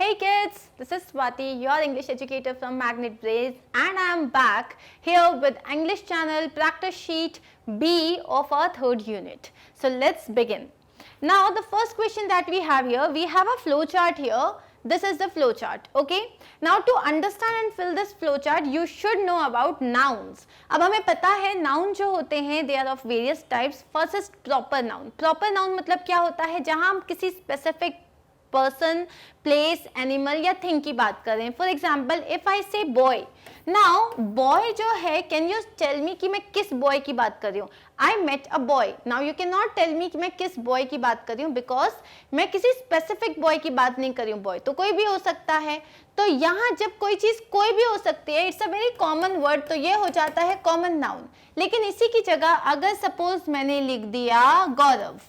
Hey kids, this is Swati, your English educator from Magnet Braze, and I am back here with English channel practice sheet B of our third unit. So let's begin. Now the first question that we have here, we have a flow chart here. This is the flow chart, okay? Now to understand and fill this flow chart, you should know about nouns. अब हमें पता है noun जो होते हैं, they are of various types. First is proper noun. Proper noun मतलब क्या होता है? जहाँ हम किसी specific पर्सन, प्लेस, एनिमल या थिंग की बात करें. फॉर एग्जाम्पल इफ आई से बॉय, नाउ बॉय जो है, कैन यू टेल मी कि मैं किस बॉय की बात कर रही हूँ? I met a boy. Now you can not tell me कि मैं किस बॉय की बात कर रही हूँ, बिकॉज मैं किसी स्पेसिफिक बॉय की बात नहीं कर रही हूँ. बॉय तो कोई भी हो सकता है. तो यहाँ जब कोई चीज कोई भी हो सकती है, it's a very common word, तो ये हो जाता है कॉमन नाउन. लेकिन इसी की जगह अगर सपोज मैंने लिख दिया गौरव,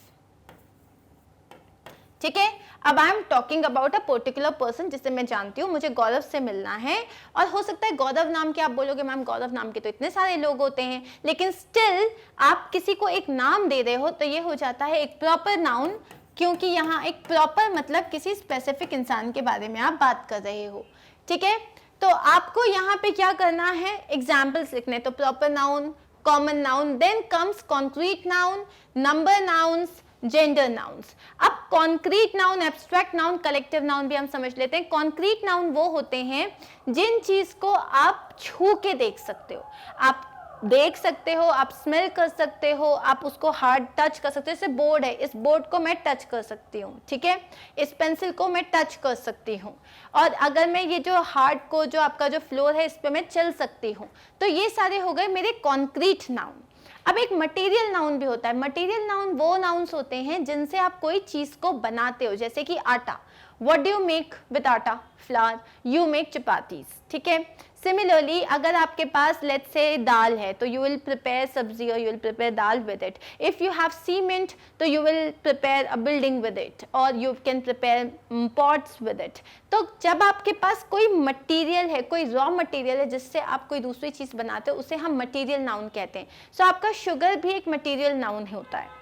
ठीक है, अब I am talking about a particular person जिसे मैं जानती हूँ, मुझे गौरव से मिलना है. और हो सकता है गौरव नाम के आप बोलोगे मैम गौरव नाम के तो इतने सारे लोग होते हैं, लेकिन स्टिल आप किसी को एक नाम दे रहे हो तो ये हो जाता है एक प्रॉपर नाउन, क्योंकि यहाँ एक प्रॉपर मतलब किसी स्पेसिफिक इंसान के बारे में आप बात कर रहे हो. ठीक है, तो आपको यहाँ पे क्या करना है, एग्जाम्पल्स लिखने. तो proper noun, common noun, then comes concrete noun, number nouns, gender nouns. अब concrete noun, abstract noun, collective noun भी हम समझ लेते हैं. कॉन्क्रीट नाउन वो होते हैं जिन चीज को आप छू के देख सकते हो, आप देख सकते हो, आप स्मेल कर सकते हो, आप उसको हार्ड टच कर सकते हो. जैसे बोर्ड है, इस बोर्ड को मैं टच कर सकती हूँ, ठीक है, इस पेंसिल को मैं टच कर सकती हूँ, और अगर मैं ये जो हार्ड को, जो आपका जो फ्लोर है, इस पे मैं चल सकती हूँ. तो ये सारे हो गए मेरे कॉन्क्रीट नाउन. अब एक मटेरियल नाउन भी होता है. मटेरियल नाउन वो नाउन्स होते हैं जिनसे आप कोई चीज को बनाते हो, जैसे कि आटा. What do you make with आटा? फ्लावर. You make chapatis. ठीक है, सिमिलरली अगर आपके पास लेट्स से दाल है तो यू विल प्रिपेयर सब्जी और you will prepare dal with it. If you have cement तो you will prepare a building with it, और you can prepare pots with it. तो जब आपके पास कोई मटेरियल है, कोई रॉ मटेरियल है जिससे आप कोई दूसरी चीज बनाते हो, उसे हम मटेरियल नाउन कहते हैं. सो आपका शुगर भी एक मटेरियल नाउन होता है.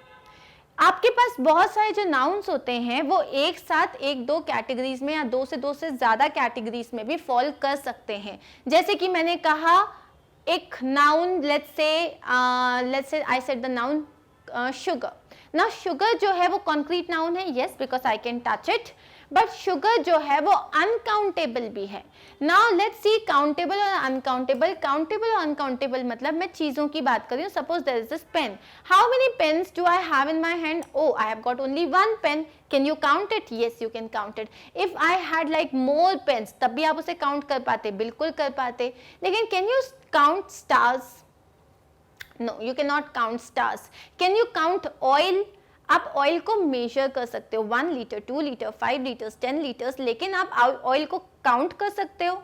आपके पास बहुत सारे जो नाउन्स होते हैं वो एक साथ एक दो कैटेगरीज में या दो से ज्यादा कैटेगरीज में भी फॉल कर सकते हैं. जैसे कि मैंने कहा एक noun, let's say I said the noun sugar. ना शुगर जो है वो कॉन्क्रीट नाउन है, yes, because I can touch it, but sugar जो है वो अनकाउंटेबल भी है. नाउ लेट्स सी काउंटेबल और अनकाउंटेबल. काउंटेबल और अनकाउंटेबल मतलब मैं चीजों की बात कर रही हूँ. Suppose there is this pen. How many pens do I have in my hand? Oh, I have got only one pen. Can you count it? Yes, you can count it. If I had like more pens, तब भी आप उसे count कर पाते, बिल्कुल कर पाते. लेकिन can you count stars? No, you can not count stars. Can you count oil? आप ऑयल को मेजर कर सकते हो, 1 लीटर, 2 लीटर, 5 लीटर्स, 10 लीटर्स, लेकिन आप ऑयल को काउंट कर सकते हो?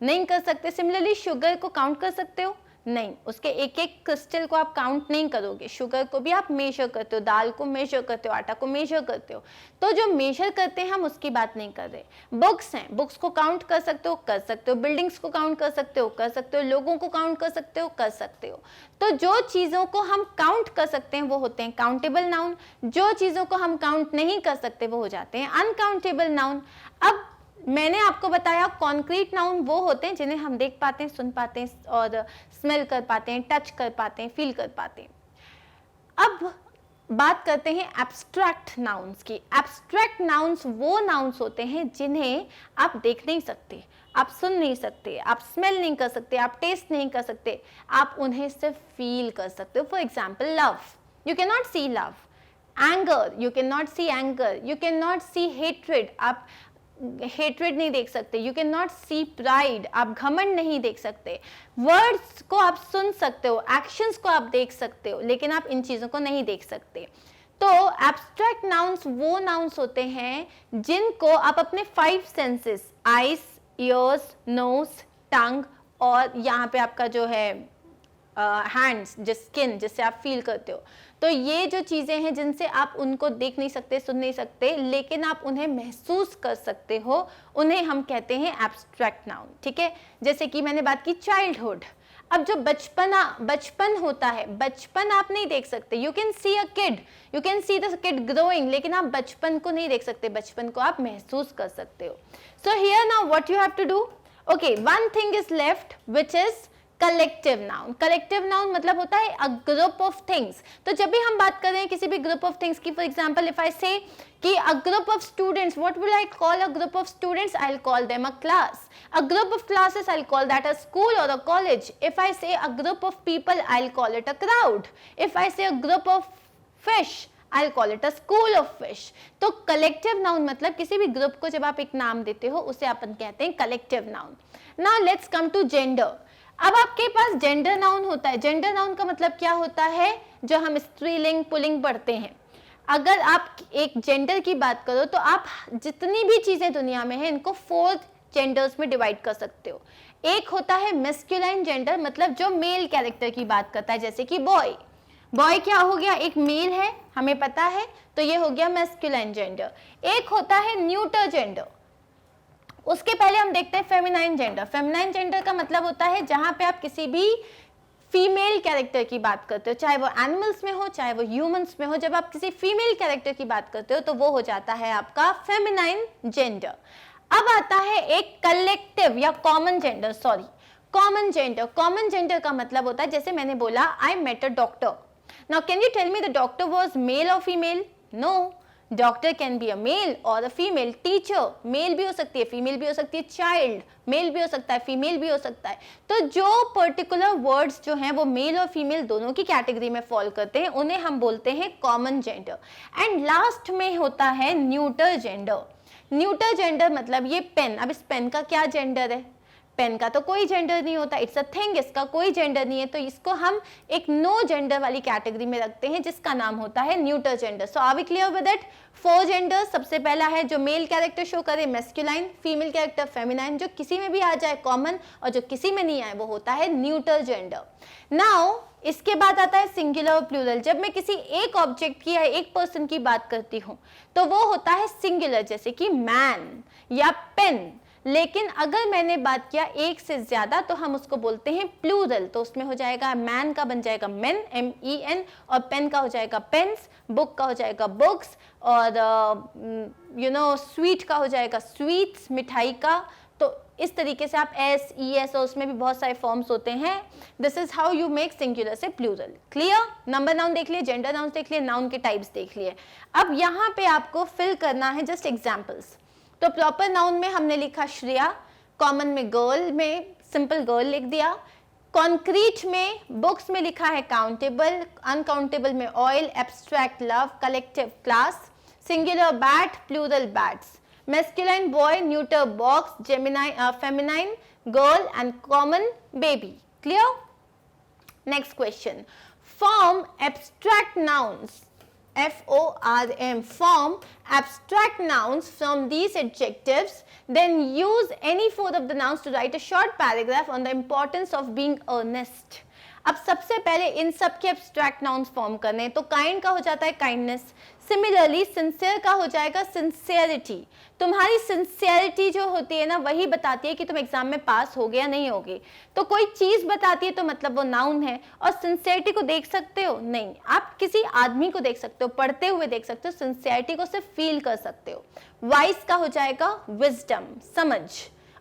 नहीं कर सकते. सिमिलरली शुगर को काउंट कर सकते हो? नहीं, उसके एक एक क्रिस्टल को आप काउंट नहीं करोगे. शुगर को भी आप मेजर करते हो, दाल को मेजर करते हो, आटा को मेजर करते हो. तो जो मेजर करते हैं हम उसकी बात नहीं कर रहे. बुक्स हैं, बुक्स को काउंट कर सकते हो, कर सकते हो. बिल्डिंग्स को काउंट कर सकते हो, कर सकते हो. लोगों को काउंट कर सकते हो, कर सकते हो. तो जो चीजों को हम काउंट कर सकते हैं वो होते हैं काउंटेबल नाउन. जो चीजों को हम काउंट नहीं कर सकते वो हो जाते हैं अनकाउंटेबल नाउन. अब मैंने आपको बताया कॉन्क्रीट नाउन वो होते हैं जिन्हें हम देख पाते हैं, सुन पाते हैं और स्मेल कर पाते हैं, टच कर पाते हैं, फील कर पाते हैं. अब बात करते हैं एब्स्ट्रैक्ट नाउन्स की. एब्स्ट्रैक्ट नाउन्स वो नाउन्स होते हैं जिन्हें आप देख नहीं सकते, आप सुन नहीं सकते, आप स्मेल नहीं कर सकते, आप टेस्ट नहीं कर सकते, आप उन्हें सिर्फ फील कर सकते हो. For example love, you can not see love. Anger, you can not see anger. You can not see hatred, आप हेट्रेड नहीं देख सकते. You can not see pride, आप घमंड नहीं देख सकते. वर्ड्स को आप सुन सकते हो, एक्शंस को आप देख सकते हो, लेकिन आप इन चीजों को नहीं देख सकते. तो एब्स्ट्रैक्ट नाउन्स वो नाउन्स होते हैं जिनको आप अपने 5 सेंसेस, आईज, ईयर्स, नोज, टंग, और यहाँ पे आपका जो है हैंड्स, जो स्किन जिससे आप फील करते हो. तो ये जो चीजें हैं जिनसे आप उनको देख नहीं सकते, सुन नहीं सकते, लेकिन आप उन्हें महसूस कर सकते हो, उन्हें हम कहते हैं एब्स्ट्रैक्ट नाउन. ठीक है, जैसे कि मैंने बात की चाइल्डहुड. अब जो बचपन होता है, बचपन आप नहीं देख सकते, you can see a kid, you can see the kid growing, लेकिन आप बचपन को नहीं देख सकते, बचपन को आप महसूस कर सकते हो। So here now what you have to do, okay, one thing is left which is collective noun. Collective noun मतलब होता है अ ग्रुप ऑफ थिंग्स। तो जब भी हम बात कर रहे हैं किसी भी ग्रुप ऑफ थिंग्स की, फॉर एग्जांपल इफ आई से कि a group of students, what will I call a group of students, I will call them a class. A group of classes, I'll call that a school or a college. If I say a group of people, I'll call it a crowd. If I say a group of fish, I'll call it a school of fish. तो collective noun मतलब किसी भी group को जब आप एक नाम देते हो उसे अपन कहते हैं collective noun. Now let's come to gender. अब आपके पास जेंडर नाउन होता है। जेंडर नाउन का मतलब क्या होता है, जो हम स्त्रीलिंग पुल्लिंग पढ़ते हैं। अगर आप एक जेंडर की बात करो तो आप जितनी भी चीजें दुनिया में हैं इनको 4 जेंडर्स में डिवाइड कर सकते हो। एक होता है मैस्कुलाइन जेंडर, मतलब जो मेल कैरेक्टर की बात करता है, जैसे कि बॉय। बॉय क्या हो गया, एक मेल है, हमें पता है, तो ये हो गया मैस्कुलाइन जेंडर। एक होता है न्यूटर जेंडर, उसके पहले हम देखते हैं फेमिनाइन जेंडर। फेमिनाइन जेंडर का मतलब होता है जहां पे आप किसी भी फीमेल कैरेक्टर की बात करते हो, चाहे वो एनिमल्स में हो चाहे वो ह्यूमंस में हो, जब आप किसी फीमेल कैरेक्टर की बात करते हो तो वो हो जाता है आपका फेमिनाइन जेंडर। अब आता है एक कलेक्टिव या common gender, sorry common gender. Common gender का मतलब होता है, जैसे मैंने बोला I met a doctor, now can you tell me the doctor was male और female? No, doctor can be a male और अ फीमेल। टीचर मेल भी हो सकती है, फीमेल भी हो सकती है। चाइल्ड मेल भी हो सकता है, फीमेल भी हो सकता है। तो जो पर्टिकुलर वर्ड्स जो हैं वो मेल और फीमेल दोनों की कैटेगरी में फॉल करते हैं, उन्हें हम बोलते हैं कॉमन जेंडर। एंड लास्ट में होता है न्यूटर जेंडर। न्यूटर जेंडर मतलब ये पेन, अब इस पेन का क्या जेंडर है? पेन का तो कोई जेंडर नहीं होता, इट्स अ थिंग, इसका कोई जेंडर नहीं है, तो इसको हम एक नो जेंडर वाली कैटेगरी में रखते हैं जिसका नाम होता है neuter gender. So are we clear with it? 4 gender, सबसे पहला है जो मेल कैरेक्टर शो करे मैस्कुलाइन, फीमेल कैरेक्टर फेमिनाइन, जो किसी में भी आ जाए कॉमन, और जो किसी में नहीं आए वो होता है न्यूटर जेंडर। नाउ इसके बाद आता है सिंगुलर और प्लूरल। जब मैं किसी एक ऑब्जेक्ट की या एक पर्सन की बात करती हूँ तो वो होता है सिंगुलर, जैसे कि मैन या पेन। लेकिन अगर मैंने बात किया एक से ज्यादा तो हम उसको बोलते हैं प्लूरल, तो उसमें हो जाएगा मैन का बन जाएगा मेन, MEN, और पेन का हो जाएगा पेन्स, बुक का हो जाएगा बुक्स, और स्वीट का हो जाएगा स्वीट्स, मिठाई का। तो इस तरीके से आप SES, और उसमें भी बहुत सारे फॉर्म्स होते हैं। This is how you make singular से प्लूरल। क्लियर? नंबर नाउन देख लिए, जेंडर नाउन देख लिए, नाउन के टाइप्स देख लिए। अब यहाँ पे आपको फिल करना है जस्ट एग्जाम्पल्स। तो प्रॉपर नाउन में हमने लिखा श्रेया, कॉमन में गर्ल में सिंपल गर्ल लिख दिया, कॉन्क्रीट में बुक्स में लिखा है काउंटेबल, अनकाउंटेबल में oil, abstract love, collective class, singular bat, plural bats, masculine boy, neuter box, feminine girl, and common baby. Clear? Next question. Form abstract nouns, FORM, form abstract nouns from these adjectives, then use any 4 of the nouns to write a short paragraph on the importance of being earnest. अब सबसे पहले इन सब के abstract nouns form करने हैं। तो kind का हो जाता है काइंडनेस, सिमिलरली सिंसियर का हो जाएगा सिंसियरिटी। तुम्हारी सिंसियरिटी जो होती है ना, वही बताती है कि तुम एग्जाम में पास हो गया नहीं होगे। तो कोई चीज बताती है तो मतलब वो नाउन है। और सिंसियरिटी को देख सकते हो? नहीं, आप किसी आदमी को देख सकते हो, पढ़ते हुए देख सकते हो, सिंसियरिटी को सिर्फ फील कर सकते हो। वाइस का हो जाएगा विजडम, समझ।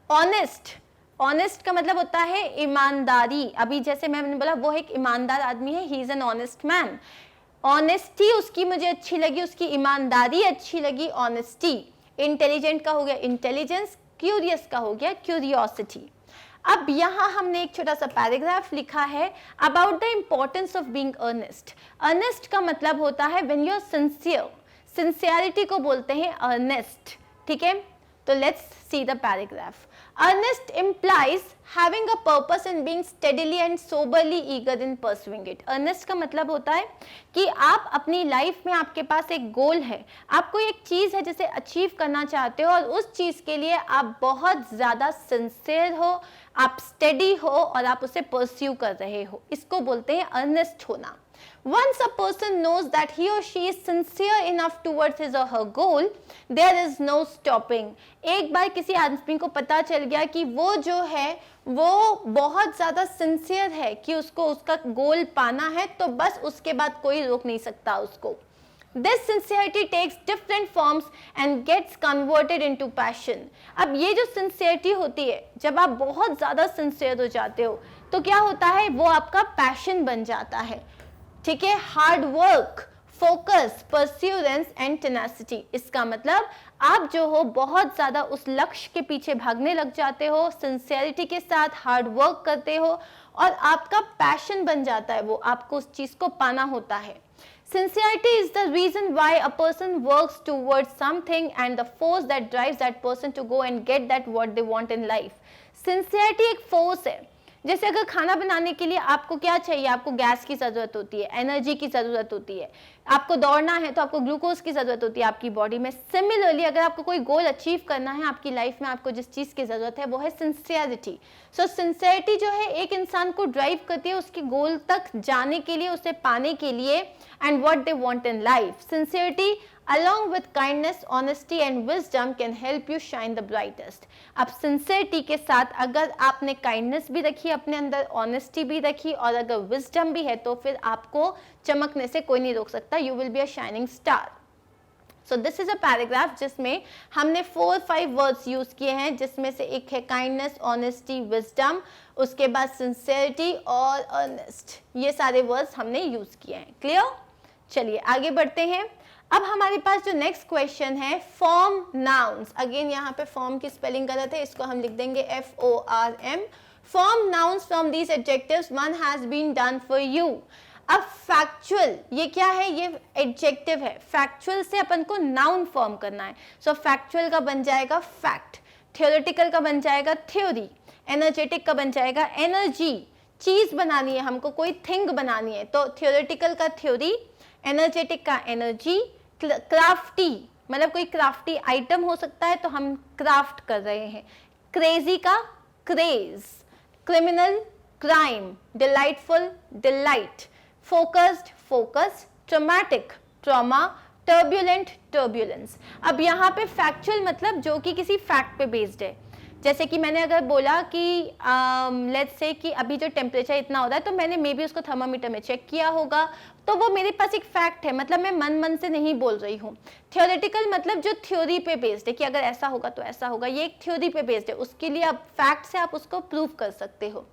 ऑनेस्ट, ऑनेस्ट का मतलब होता है ईमानदारी। अभी जैसे मैंने बोला वो एक ईमानदार आदमी है, he is an honest man. Honesty उसकी मुझे अच्छी लगी, उसकी ईमानदारी अच्छी लगी, ऑनेस्टी। इंटेलिजेंट का हो गया इंटेलिजेंस, क्यूरियस का हो गया क्यूरियोसिटी। अब यहाँ हमने एक छोटा सा पैराग्राफ लिखा है about the importance of being earnest. Earnest का मतलब होता है when you are sincere, sincerity को बोलते हैं अर्नेस्ट। ठीक है, तो let's see the paragraph. Earnest implies having a purpose and being steadily and soberly eager in pursuing it. Earnest का मतलब होता है कि आप अपनी लाइफ में, आपके पास एक गोल है, आपको एक चीज है जिसे अचीव करना चाहते हो, और उस चीज के लिए आप बहुत ज्यादा सिंसियर हो, आप स्टेडी हो, और आप उसे परस्यू कर रहे हो। इसको बोलते हैं अर्नेस्ट होना। Once a person knows that he or she is sincere enough towards his or her goal, there is no stopping. एक बार किसी आदमी को पता चल गया कि वो जो है वो बहुत ज़्यादा सिंसियर है कि उसको उसका गोल पाना है, तो बस उसके बाद कोई रोक नहीं सकता उसको. This sincerity takes different forms and gets converted into passion. अब ये जो sincerity होती है, जब आप बहुत ज़्यादा sincere हो जाते हो तो क्या होता है, वो आपका passion बन जाता है. ठीक है, hard work, focus, perseverance and tenacity. इसका मतलब आप जो हो बहुत ज़्यादा उस लक्ष्य के पीछे भागने लग जाते हो, सिंसियरिटी के साथ हार्ड वर्क करते हो और आपका पैशन बन जाता है, वो आपको उस चीज़ को पाना होता है. Sincerity is the reason why a person works towards something and the force that drives that person to go and get that what they want in life. Sincerity एक force है. जैसे अगर खाना बनाने के लिए आपको क्या चाहिए, आपको गैस की ज़रूरत होती है, एनर्जी की ज़रूरत होती है, आपको दौड़ना है तो आपको ग्लूकोज की ज़रूरत होती है आपकी बॉडी में. सिमिलरली अगर आपको कोई गोल अचीव करना है आपकी लाइफ में, आपको जिस चीज़ की ज़रूरत है वो है सिंसियरिटी. सो सिंसियरिटी जो है एक इंसान को ड्राइव करती है उसके गोल तक जाने के लिए, उसे पाने के लिए, and what they want in life. Sincerity along with kindness, honesty and wisdom can help you shine the brightest. अब sincerity के साथ अगर आपने kindness भी रखी अपने अंदर, honesty भी रखी और अगर wisdom भी है तो फिर आपको चमकने से कोई नहीं रोक सकता. You will be a shining star. So this is a paragraph जिसमें हमने 4-5 words use किए हैं, जिसमें से एक है kindness, honesty, wisdom, उसके बाद sincerity और earnest. ये सारे words हमने use किए हैं. Clear? चलिए आगे बढ़ते हैं. अब हमारे पास जो नेक्स्ट क्वेश्चन है, फॉर्म नाउन्स. अगेन यहाँ पे फॉर्म की स्पेलिंग गलत है, इसको हम लिख देंगे FORM. Form nouns from these adjectives, one has been done for you. अब फैक्चुअल ये क्या है, ये एडजेक्टिव है. फैक्चुअल से अपन को नाउन फॉर्म करना है. सो फैक्चुअल का बन जाएगा फैक्ट, थियोरेटिकल का बन जाएगा थ्योरी, एनर्जेटिक का बन जाएगा एनर्जी. चीज बनानी है हमको, कोई थिंग बनानी है तो थियोरेटिकल का थ्योरी, एनर्जेटिक का एनर्जी, क्राफ्टी मतलब कोई क्राफ्टी आइटम हो सकता है तो हम क्राफ्ट कर रहे हैं. क्रेजी का craze, criminal crime, delightful delight, focused focus, traumatic trauma, turbulent turbulence. अब यहाँ पे फैक्चुअल मतलब जो कि किसी फैक्ट पे बेस्ड है. जैसे कि मैंने अगर बोला कि लेट्स से कि अभी जो टेम्परेचर इतना हो रहा है तो मैंने मे बी उसको थर्मामीटर में चेक किया होगा, तो वो मेरे पास एक फैक्ट है, मतलब मैं मन से नहीं बोल रही हूँ. थियोरेटिकल मतलब जो थ्योरी पे बेस्ड है कि अगर ऐसा होगा तो ऐसा होगा, ये एक थ्योरी पे बेस्ड है, उसके लिए आप फैक्ट से आप उसको प्रूव कर सकते हो.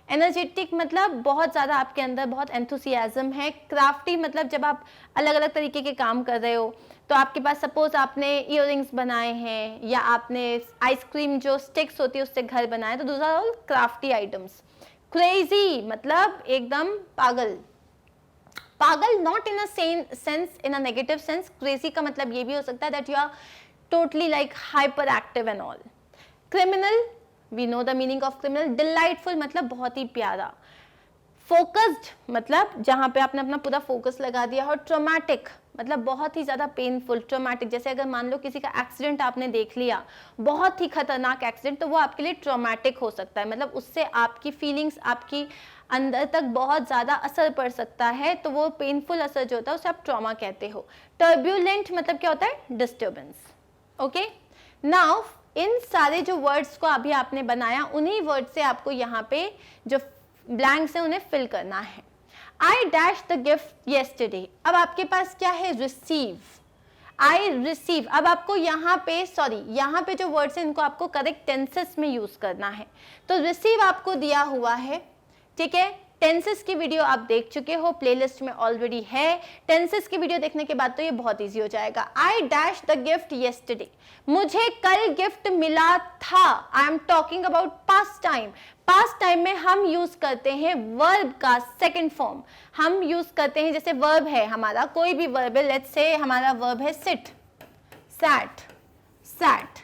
एनर्जेटिक मतलब बहुत ज़्यादा आपके अंदर बहुत एंथुसियाज्म है. क्राफ्टी मतलब जब आप अलग अलग तरीके के काम कर रहे हो, तो आपके पास सपोज आपने इयररिंग्स बनाए हैं या आपने आइसक्रीम जो स्टिक्स होती है उससे घर बनाए, तो those are all crafty items. Crazy मतलब एकदम पागल. पागल not in a sense, in a negative sense. Crazy का मतलब ये भी हो सकता है that you are totally like hyper active and all. Criminal, we know the meaning of criminal. Delightful मतलब बहुत ही प्यारा. फोकस्ड मतलब जहाँ पे आपने अपना पूरा फोकस लगा दिया. और ट्रॉमेटिक मतलब बहुत ही ज़्यादा पेनफुल. ट्रॉमेटिक जैसे अगर मान लो किसी का एक्सीडेंट आपने देख लिया, बहुत ही खतरनाक एक्सीडेंट, तो वो आपके लिए ट्रॉमेटिक हो सकता है. मतलब उससे आपकी फीलिंग्स, आपकी अंदर तक बहुत ज़्यादा असर पड़ सकता है, तो वो पेनफुल असर जो होता है उसे आप ट्रॉमा कहते हो. टर्ब्यूलेंट मतलब क्या होता है, डिस्टर्बेंस. ओके, नाउ इन सारे जो वर्ड्स को अभी आपने बनाया, उन्हीं वर्ड से आपको यहाँ पे जो ब्लैंक्स है उन्हें फिल करना है. I dash the gift yesterday. अब आपके पास क्या है, रिसीव. I receive. अब आपको यहाँ पे यहाँ पे जो वर्ड्स हैं इनको आपको करेक्ट टेंसेस में यूज करना है. तो रिसीव आपको दिया हुआ है, ठीक है. टेंसेस की वीडियो आप देख चुके हो, प्लेलिस्ट में ऑलरेडी है. टेंसेस की वीडियो देखने के बाद तो ये बहुत इजी हो जाएगा. I dash the gift yesterday. मुझे कल गिफ्ट मिला था. I am talking about past time. Past time में हम यूज करते हैं वर्ब का सेकंड फॉर्म. हम यूज करते हैं, जैसे वर्ब है हमारा, कोई भी वर्ब है, लेट्स से हमारा वर्ब है सिट, सैट, सैट,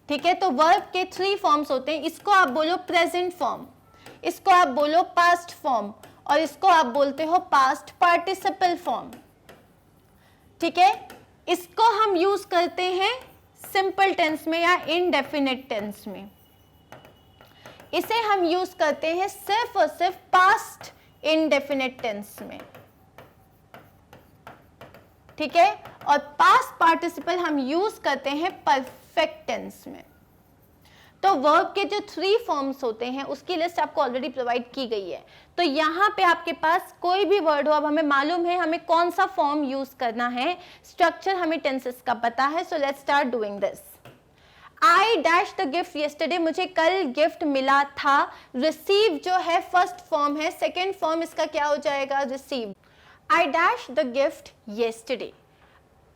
ठीक है. तो वर्ब के 3 फॉर्म्स होते हैं. इसको आप बोलो प्रेजेंट फॉर्म, इसको आप बोलो पास्ट फॉर्म, और इसको आप बोलते हो पास्ट पार्टिसिपल फॉर्म, ठीक है. इसको हम यूज करते हैं सिंपल टेंस में या इनडेफिनिट टेंस में. इसे हम यूज करते हैं सिर्फ और सिर्फ पास्ट इनडेफिनिट टेंस में. ठीक है। और पास्ट पार्टिसिपल हम यूज करते हैं परफेक्ट टेंस में। तो वर्ब के जो 3 फॉर्म्स होते हैं उसकी लिस्ट आपको ऑलरेडी प्रोवाइड की गई है। तो यहाँ पे आपके पास कोई भी वर्ड हो, अब हमें मालूम है हमें कौन सा फॉर्म यूज करना है, स्ट्रक्चर हमें टेंसेस का पता है। So let's start doing this. I dash the gift yesterday, मुझे कल गिफ्ट मिला था। रिसीव जो है फर्स्ट फॉर्म है, सेकेंड फॉर्म इसका क्या हो जाएगा, receive. I dash the gift yesterday.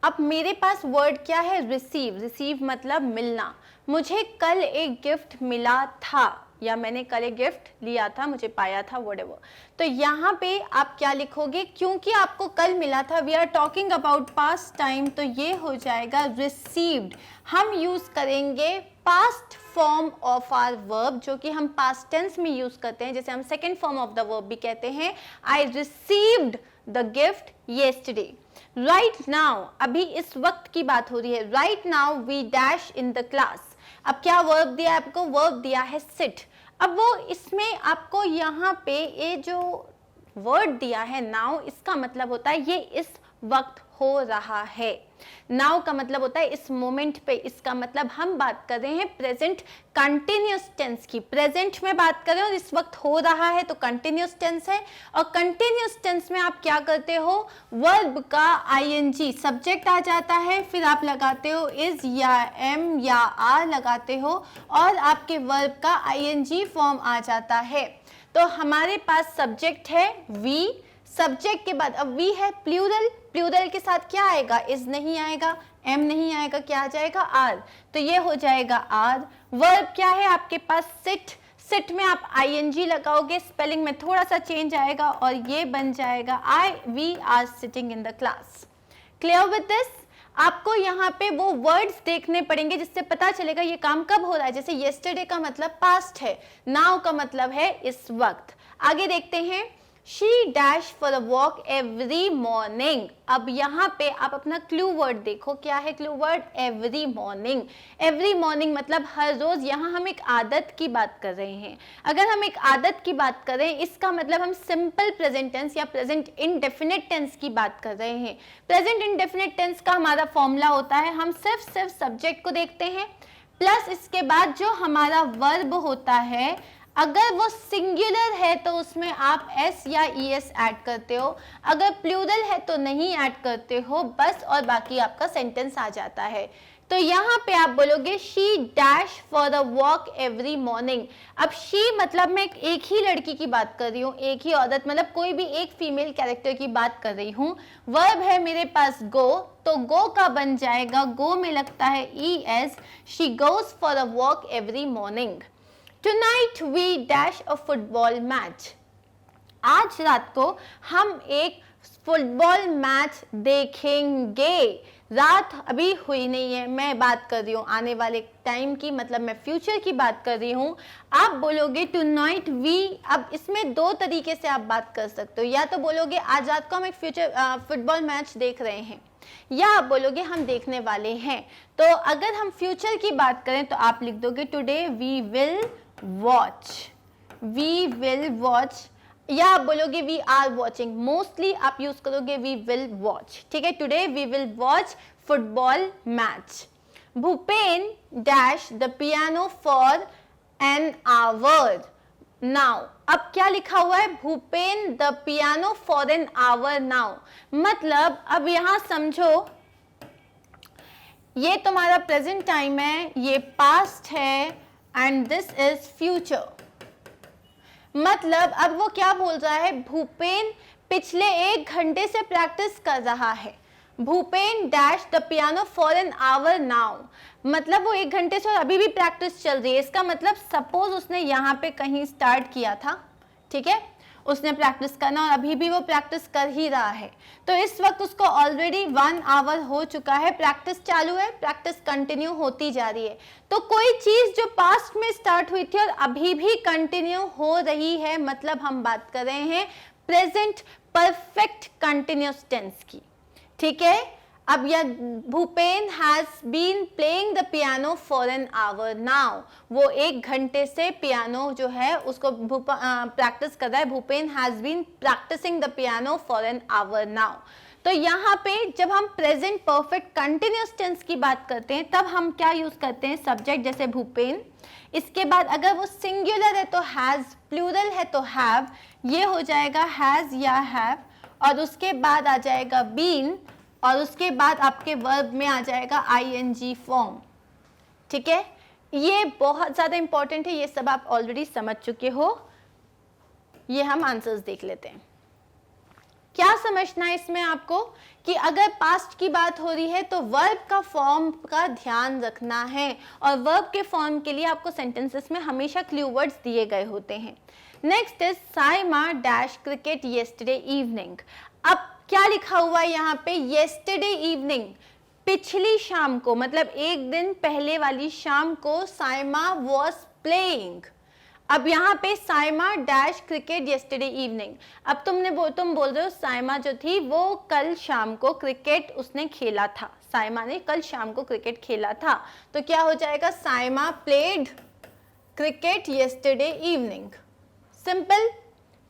अब मेरे पास वर्ड क्या है, रिसीव। रिसीव मतलब मिलना। मुझे कल एक गिफ्ट मिला था, या मैंने कल एक गिफ्ट लिया था, मुझे पाया था, व्हाटएवर। तो यहाँ पे आप क्या लिखोगे, क्योंकि आपको कल मिला था, we are talking about past time, तो ये हो जाएगा रिसीव्ड। हम यूज करेंगे past form of our verb, जो कि हम पास्ट टेंस में यूज करते हैं, जैसे हम second form of the verb भी कहते हैं। I received the gift yesterday. Right now, अभी इस वक्त की बात हो रही है। Right now we dash in the class. अब क्या वर्ब दिया है आपको, वर्ब दिया है सिट। अब वो इसमें आपको यहाँ पे ये जो वर्ड दिया है नाउ, इसका मतलब होता है ये इस वक्त हो रहा है। नाउ का मतलब होता है इस मोमेंट पे, इसका मतलब हम बात कर रहे हैं प्रेजेंट कंटिन्यूअस टेंस की। प्रेजेंट में बात कर रहे हो और इस वक्त हो रहा है तो कंटिन्यूअस टेंस है। और कंटिन्यूअस टेंस में आप क्या करते हो, वर्ब का आईएनजी सब्जेक्ट आ जाता है, फिर आप लगाते हो इज या एम या आर लगाते हो और आपके वर्ब का आईएनजी फॉर्म आ जाता है। तो हमारे पास सब्जेक्ट है वी, सब्जेक्ट के बाद अब वी है प्लूरल, प्लूरल के साथ क्या आएगा, इज नहीं आएगा, एम नहीं आएगा, क्या आ जाएगा, आर। तो ये हो जाएगा आर। वर्ब क्या है आपके पास, सिट। सिट में आप आईएनजी लगाओगे, स्पेलिंग में थोड़ा सा चेंज आएगा और ये बन जाएगा I we are sitting in the class. Clear with this? आपको यहाँ पे वो वर्ड्स देखने पड़ेंगे जिससे पता चलेगा ये काम कब हो रहा है। जैसे येस्टरडे का मतलब पास्ट है, नाउ का मतलब है इस वक्त। आगे देखते हैं, She dash for a walk every morning। अब यहाँ पे आप अपना क्लू वर्ड देखो, क्या है clue word, every morning. Every morning मतलब हर रोज। यहाँ हम एक आदत की बात कर रहे हैं। अगर हम एक आदत की बात करें, इसका मतलब हम सिंपल प्रेजेंट टेंस या प्रेजेंट इंडेफिनिट टेंस की बात कर रहे हैं। प्रेजेंट इंडेफिनिट टेंस का हमारा फॉर्मूला होता है, हम सिर्फ सब्जेक्ट को देखते हैं, प्लस इसके बाद जो हमारा वर्ब होता है, अगर वो सिंगुलर है तो उसमें आप एस या ई एस ऐड करते हो, अगर प्लूरल है तो नहीं ऐड करते हो बस, और बाकी आपका सेंटेंस आ जाता है। तो यहाँ पे आप बोलोगे she dash for a walk every morning. अब शी मतलब मैं एक ही लड़की की बात कर रही हूँ, एक ही औरत, मतलब कोई भी एक फीमेल कैरेक्टर की बात कर रही हूँ। वर्ब है मेरे पास गो, तो गो का बन जाएगा, गो में लगता है E S, she goes for a walk every morning. Tonight we dash a football match। आज रात को हम एक फुटबॉल मैच देखेंगे। रात अभी हुई नहीं है, मैं बात कर रही हूँ आने वाले टाइम की, मतलब मैं फ्यूचर की बात कर रही हूँ। आप बोलोगे टुनाइट वी, अब इसमें 2 तरीके से आप बात कर सकते हो, या तो बोलोगे आज रात को हम एक फुटबॉल मैच देख रहे हैं, या आप बोलोगे हम देखने वाले हैं। तो अगर हम फ्यूचर की बात करें तो आप लिख दोगे today we will watch, we will watch, या आप बोलोगे वी आर वॉचिंग। मोस्टली आप यूज करोगे वी विल वॉच, ठीक है। Today we will watch football match. Bhupen dash the piano for an hour now. अब क्या लिखा हुआ है, Bhupen the piano for an hour now. मतलब अब यहां समझो, ये तुम्हारा प्रेजेंट टाइम है, ये पास्ट है, एंड दिस इज फ्यूचर। मतलब अब वो क्या बोल रहा है, भूपेन पिछले 1 घंटे से प्रैक्टिस कर रहा है। Bhupen dash the piano for an hour now, मतलब वो 1 घंटे से और अभी भी प्रैक्टिस चल रही है। इसका मतलब सपोज उसने यहाँ पे कहीं स्टार्ट किया था, ठीक है, उसने प्रैक्टिस करना और अभी भी वो प्रैक्टिस कर ही रहा है। तो इस वक्त उसको ऑलरेडी 1 आवर हो चुका है, प्रैक्टिस चालू है, प्रैक्टिस कंटिन्यू होती जा रही है। तो कोई चीज जो पास्ट में स्टार्ट हुई थी और अभी भी कंटिन्यू हो रही है, मतलब हम बात कर रहे हैं प्रेजेंट परफेक्ट कंटिन्यूअस टेंस की, ठीक है। अब यह Bhupen has been playing the piano for an hour now, वो 1 घंटे से पियानो जो है उसको प्रैक्टिस कर रहा है। Bhupen has been practising the piano for an hour now. तो यहाँ पे जब हम प्रेजेंट परफेक्ट कंटिन्यूअस टेंस की बात करते हैं तब हम क्या यूज करते हैं, सब्जेक्ट जैसे भूपेन, इसके बाद अगर वो सिंगुलर है तो हैज, प्लूरल है तो हैव, ये हो जाएगा हैज या हैव, और उसके बाद आ जाएगा बीन, और उसके बाद आपके वर्ब में आ जाएगा ing फॉर्म। ठीक है, ये बहुत ज्यादा इंपॉर्टेंट है, ये सब आप ऑलरेडी समझ चुके हो। ये हम आंसर्स देख लेते हैं। क्या समझना है इसमें आपको कि अगर पास्ट की बात हो रही है तो वर्ब का फॉर्म का ध्यान रखना है, और वर्ब के फॉर्म के लिए आपको सेंटेंसेस में हमेशा क्लू वर्ड्स दिए गए होते हैं। Next is Saima dash cricket yesterday evening. अब क्या लिखा हुआ है यहाँ पे, येस्टरडे इवनिंग, पिछली शाम को, मतलब एक दिन पहले वाली शाम को साइमा वॉज प्लेइंग। अब यहाँ पे Saima dash cricket yesterday evening, अब तुम बोल रहे हो साइमा जो थी वो कल शाम को क्रिकेट उसने खेला था, साइमा ने कल शाम को क्रिकेट खेला था, तो क्या हो जाएगा, Saima played cricket yesterday evening. Simple,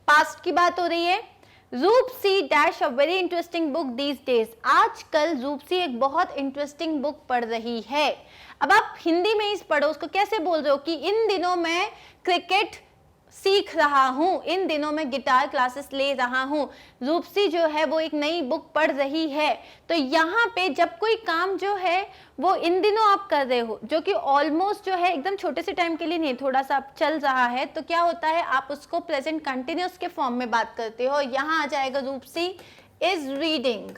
past की बात हो रही है। Roopsi dash a very interesting book these days, आजकल रूपसी एक बहुत इंटरेस्टिंग बुक पढ़ रही है। अब आप हिंदी में ही पढ़ो, उसको कैसे बोल रहे हो कि इन दिनों मैं क्रिकेट सीख रहा हूँ, इन दिनों मैं गिटार क्लासेस ले रहा हूँ, रूपसी जो है वो एक नई बुक पढ़ रही है। तो यहाँ पे जब कोई काम जो है वो इन दिनों आप कर रहे हो, जो कि ऑलमोस्ट जो है एकदम छोटे से टाइम के लिए नहीं, थोड़ा सा चल रहा है, तो क्या होता है आप उसको प्रेजेंट कंटिन्यूअस के फॉर्म में बात करते हो। यहाँ आ जाएगा Roopsi is reading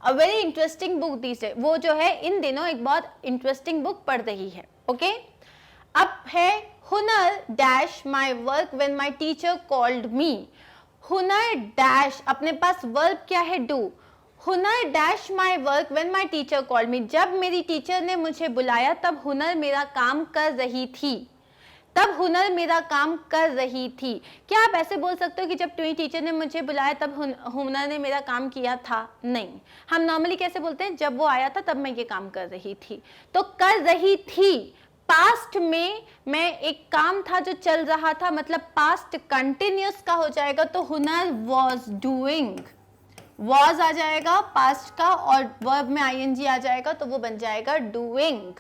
a very interesting book these days, वो जो है इन दिनों एक बहुत इंटरेस्टिंग बुक पढ़ रही है। ओके, अब है हुनर dash my work when my teacher called me. हुनर डैश, अपने पास वर्ब क्या है, डू। हुनर dash my work when my teacher called me, जब मेरी टीचर ने मुझे बुलाया तब हुनर मेरा काम कर रही थी, तब हुनर मेरा काम कर रही थी। क्या आप ऐसे बोल सकते हो कि जब तुम्हारी टीचर ने मुझे बुलाया तब हुनर ने मेरा काम किया था? नहीं, हम नॉर्मली कैसे बोलते हैं, जब वो आया था तब मैं ये काम कर रही थी। तो कर रही थी पास्ट में, मैं एक काम था जो चल रहा था, मतलब पास्ट कंटिन्यूअस का हो जाएगा, तो हुनर वॉज डूइंग, वॉज आ जाएगा पास्ट का और वर्ब में ing आ जाएगा, तो वो बन जाएगा doing.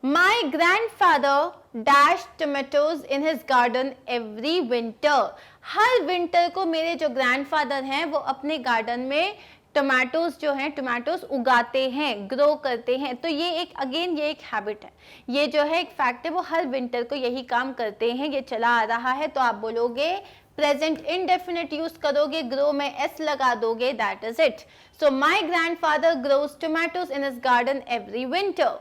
My grandfather dashed tomatoes in his garden every winter. Her winter को मेरे जो ग्रैंडफादर हैं वो अपने गार्डन में टमाटोज जो हैं, टमाटोज उगाते हैं, ग्रो करते हैं। तो ये एक अगेन ये एक हैबिट है, ये जो है एक फैक्ट है, वो हर विंटर को यही काम करते हैं, ये चला आ रहा है। तो आप बोलोगे प्रेजेंट इनडेफिनिट यूज करोगे, ग्रो में एस लगा दोगे, that is it. So my grandfather grows tomatoes in his garden every winter.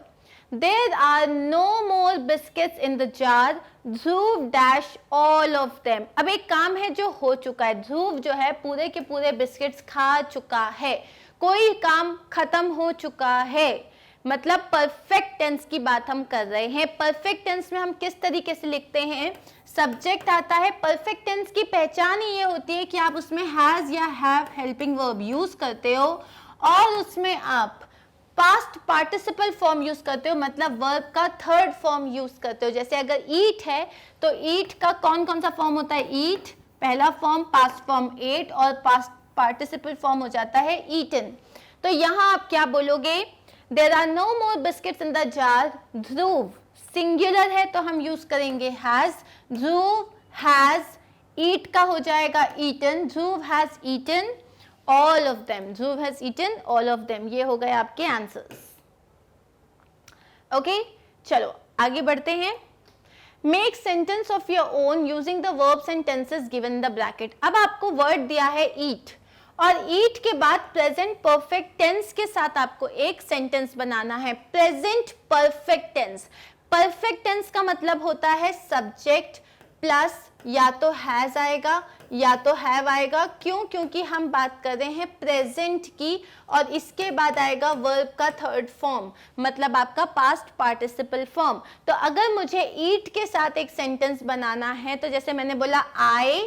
There are no more biscuits in the jar. Dhruv dash all of them. अब एक काम है जो हो चुका है, ध्रुव जो है पूरे के पूरे बिस्किट्स खा चुका है, कोई काम खत्म हो चुका है, मतलब परफेक्ट टेंस की बात हम कर रहे हैं। परफेक्ट टेंस में हम किस तरीके से लिखते हैं, सब्जेक्ट आता है। परफेक्ट टेंस की पहचान ही ये होती है कि आप उसमें हैज या हैव हेल्पिंग वर्ब यूज करते हो, और उसमें आप पास्ट पार्टिसिपल फॉर्म यूज करते हो, मतलब वर्ब का थर्ड फॉर्म यूज करते हो। जैसे अगर ईट है तो ईट का कौन कौन सा फॉर्म होता है, ईट पहला फॉर्म, पास्ट फॉर्म एट, और पास्ट पार्टिसिपल फॉर्म हो जाता है ईटन। तो यहाँ आप क्या बोलोगे, there are no more biscuits in the jar. Dhruv singular है तो हम यूज करेंगे हैज, ध्रुव हैज, ईट का हो जाएगा eaten, Dhruv has eaten all of them, Dhruv has eaten all of them। ये हो गए आपके आंसर्स। ओके, चलो आगे बढ़ते हैं। Make sentence of your own using the verbs and tenses given in the bracket। अब आपको वर्ड दिया है eat, और eat के बाद प्रेजेंट परफेक्ट टेंस के साथ आपको एक सेंटेंस बनाना है। Present perfect tense, perfect tense का मतलब होता है सब्जेक्ट प्लस या तो हैज आएगा या तो हैव आएगा। क्यों? क्योंकि हम बात कर रहे हैं प्रेजेंट की, और इसके बाद आएगा वर्ब का थर्ड फॉर्म, मतलब आपका पास्ट पार्टिसिपल फॉर्म। तो अगर मुझे ईट के साथ एक सेंटेंस बनाना है, तो जैसे मैंने बोला I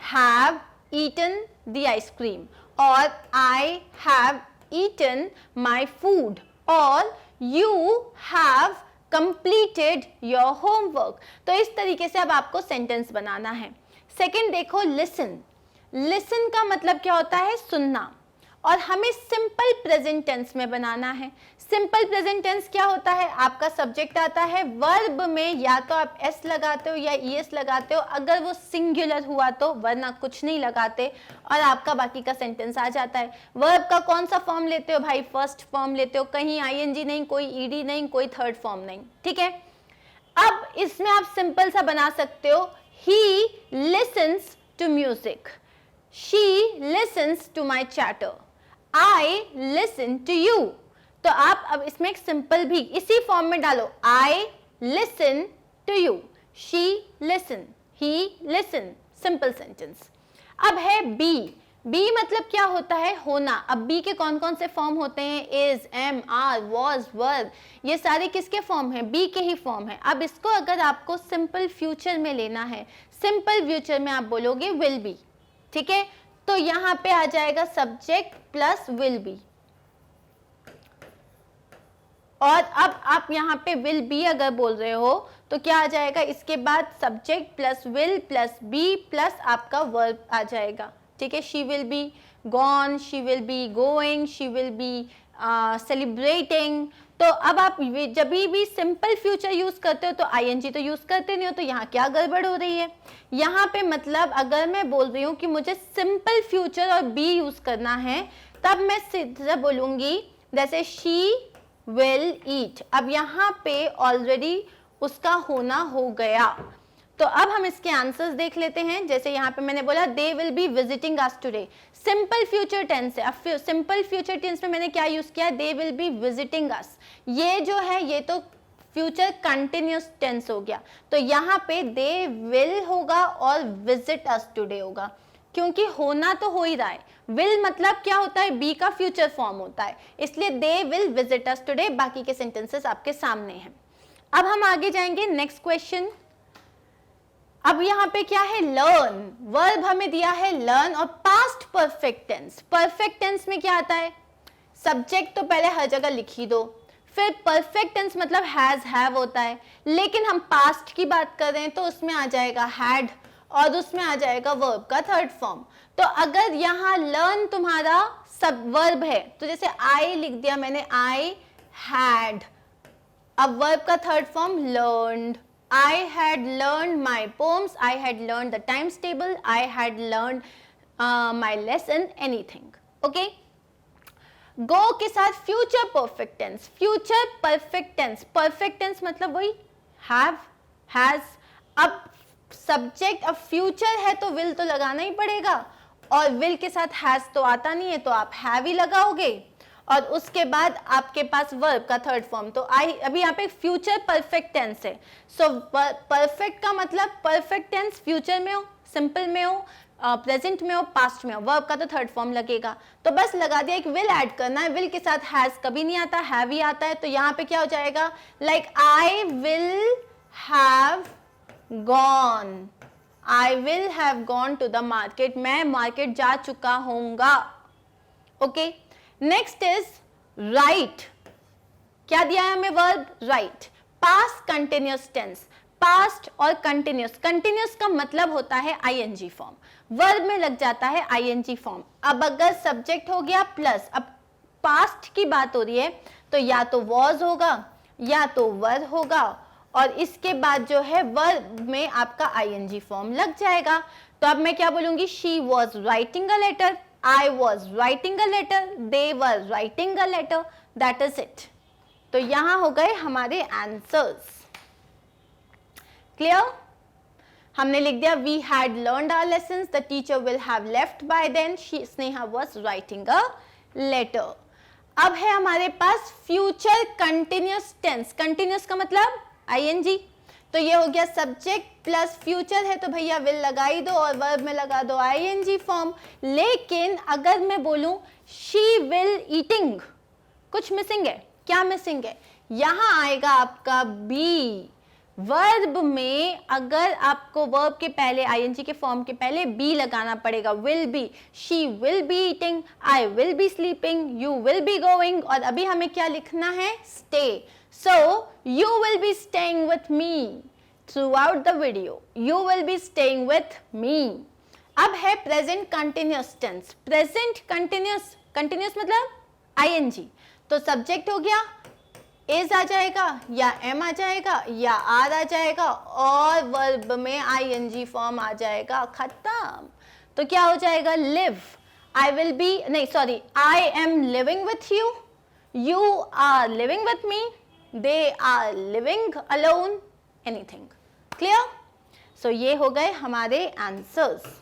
have eaten the ice cream, और I have eaten my food, और you have completed your homework। तो इस तरीके से अब आपको सेंटेंस बनाना है। सेकंड देखो लिसन। लिसन का मतलब क्या होता है, सुनना, और हमें सिंपल प्रेजेंट टेंस में बनाना है। सिंपल प्रेजेंट टेंस क्या होता है, आपका सब्जेक्ट आता है, वर्ब में या तो आप एस लगाते हो या ईएस लगाते हो अगर वो सिंगुलर हुआ तो, वरना कुछ नहीं लगाते और आपका बाकी का सेंटेंस आ जाता है। वर्ब का कौन सा फॉर्म लेते हो भाई, फर्स्ट फॉर्म लेते हो, कहीं आईएनजी नहीं, कोई ईडी नहीं, कोई थर्ड फॉर्म नहीं, ठीक है। अब इसमें आप सिंपल सा बना सकते हो, he listens to music, she listens to my chatter, I listen to you। तो आप अब इसमें एक सिंपल भी इसी फॉर्म में डालो, I listen to you, she listen, he listen, simple sentence. अब है बी, बी मतलब क्या होता है, होना। अब बी के कौन कौन से फॉर्म होते हैं, इज, एम, आर, वॉज, वर, ये सारे किसके फॉर्म हैं, बी के ही फॉर्म है। अब इसको अगर आपको सिंपल फ्यूचर में लेना है, सिंपल फ्यूचर में आप बोलोगे विल बी, ठीक है। तो यहां पे आ जाएगा सब्जेक्ट प्लस विल बी, और अब आप यहाँ पे विल बी अगर बोल रहे हो तो क्या आ जाएगा, इसके बाद subject plus will plus be plus आपका वर्ब आ जाएगा, ठीक है। She will be gone, she will be going, she will be celebrating. तो अब आप जब भी सिंपल फ्यूचर यूज करते हो तो आईएनजी तो यूज करते नहीं हो, तो यहाँ क्या गड़बड़ हो रही है, यहाँ पे मतलब अगर मैं बोल रही हूँ कि मुझे सिंपल फ्यूचर और बी यूज करना है, तब मैं सीधे बोलूंगी जैसे शी विल ईट। अब यहाँ पे ऑलरेडी उसका होना हो गया, तो अब हम इसके आंसर्स देख लेते हैं। जैसे यहाँ पे मैंने बोला they will be visiting us today, simple future tense है। अब सिंपल फ्यूचर टेंस में मैंने क्या यूज किया, दे विल बी विजिटिंग अस। ये जो है ये तो फ्यूचर कंटिन्यूस टेंस हो गया, तो यहाँ पे दे विल होगा और विजिट अस टुडे होगा, क्योंकि होना तो हो ही रहा है। विल मतलब क्या होता है, बी का फ्यूचर फॉर्म होता है, इसलिए they will visit us today. बाकी के सेंटेंसेस आपके सामने हैं। अब हम आगे जाएंगे नेक्स्ट क्वेश्चन। अब यहाँ पे क्या है, लर्न, वर्ब हमें दिया है लर्न, और past perfect tense. Perfect tense में क्या आता है, सब्जेक्ट तो पहले हर जगह लिख ही दो, फिर परफेक्ट टेंस मतलब हैज, हैव होता है, लेकिन हम पास्ट की बात कर रहे हैं तो उसमें आ जाएगा हैड, और उसमें आ जाएगा वर्ब का थर्ड फॉर्म। तो अगर यहाँ लर्न तुम्हारा सब वर्ब है तो जैसे आई लिख दिया मैंने, आई हैड, अब वर्ब का third form learned, I had learned my poems, I had learned the times table, I had learned my lesson, anything, okay? Go के साथ future perfect tense, future perfect tense, perfect tense मतलब वही have, has। अब subject अब future है तो will तो लगाना ही पड़ेगा, और will के साथ has तो आता नहीं है तो आप have ही लगाओगे, और उसके बाद आपके पास वर्ब का थर्ड फॉर्म। तो आई अभी यहाँ पे फ्यूचर परफेक्ट टेंस है, सो परफेक्ट का मतलब परफेक्ट टेंस फ्यूचर में हो, सिंपल में हो, प्रेजेंट में हो, पास्ट में हो, वर्ब का तो थर्ड फॉर्म लगेगा। तो बस लगा दिया, एक विल ऐड करना है, विल के साथ हैज कभी नहीं आता, हैव ही आता है। तो यहाँ पे क्या हो जाएगा, like I will have gone, I will have gone to the market, मैं मार्केट जा चुका होऊंगा, ओके। नेक्स्ट इज राइट, क्या दिया है हमें verb, right. Past continuous tense, past और कंटिन्यूअस, कंटिन्यूअस का मतलब होता है आईएनजी फॉर्म, वर्ब में लग जाता है आईएनजी फॉर्म। अब अगर सब्जेक्ट हो गया प्लस, अब पास्ट की बात हो रही है तो या तो वॉज होगा या तो वर होगा, और इसके बाद जो है वर्ब में आपका आईएनजी फॉर्म लग जाएगा। तो अब मैं क्या बोलूंगी, she was writing a letter, I was writing a letter, they were writing a letter, that is it। तो यहां हो गए हमारे आंसर्स। क्लियर, हमने लिख दिया we had learned our lessons, the teacher will have left by then, Sneha was writing a letter। अब है हमारे पास फ्यूचर कंटिन्यूअस टेंस, कंटिन्यूअस का मतलब आईएनजी, तो ये हो गया सब्जेक्ट प्लस फ्यूचर है तो भैया विल लगा ही दो और वर्ब में लगा दो आईएनजी फॉर्म। लेकिन अगर मैं बोलूं शी विल ईटिंग, कुछ मिसिंग है, क्या मिसिंग है, यहां आएगा आपका बी। वर्ब में अगर आपको वर्ब के पहले आईएनजी के फॉर्म के पहले बी लगाना पड़ेगा, will be, she will be eating, I will B sleeping, you will be going, और अभी हमें क्या लिखना है, stay. So you will be staying with me throughout the video. You will be staying with me. अब है present continuous tense. Present continuous, continuous मतलब ING, तो सब्जेक्ट हो गया, इज आ जाएगा या एम आ जाएगा या आर आ जाएगा और वर्ब में आईएनजी फॉर्म आ जाएगा, खत्म। तो क्या हो जाएगा, लिव, आई विल बी, नहीं sorry, I am living with you, you are living with me, they are living alone, anything. Clear? So ये हो गए हमारे answers.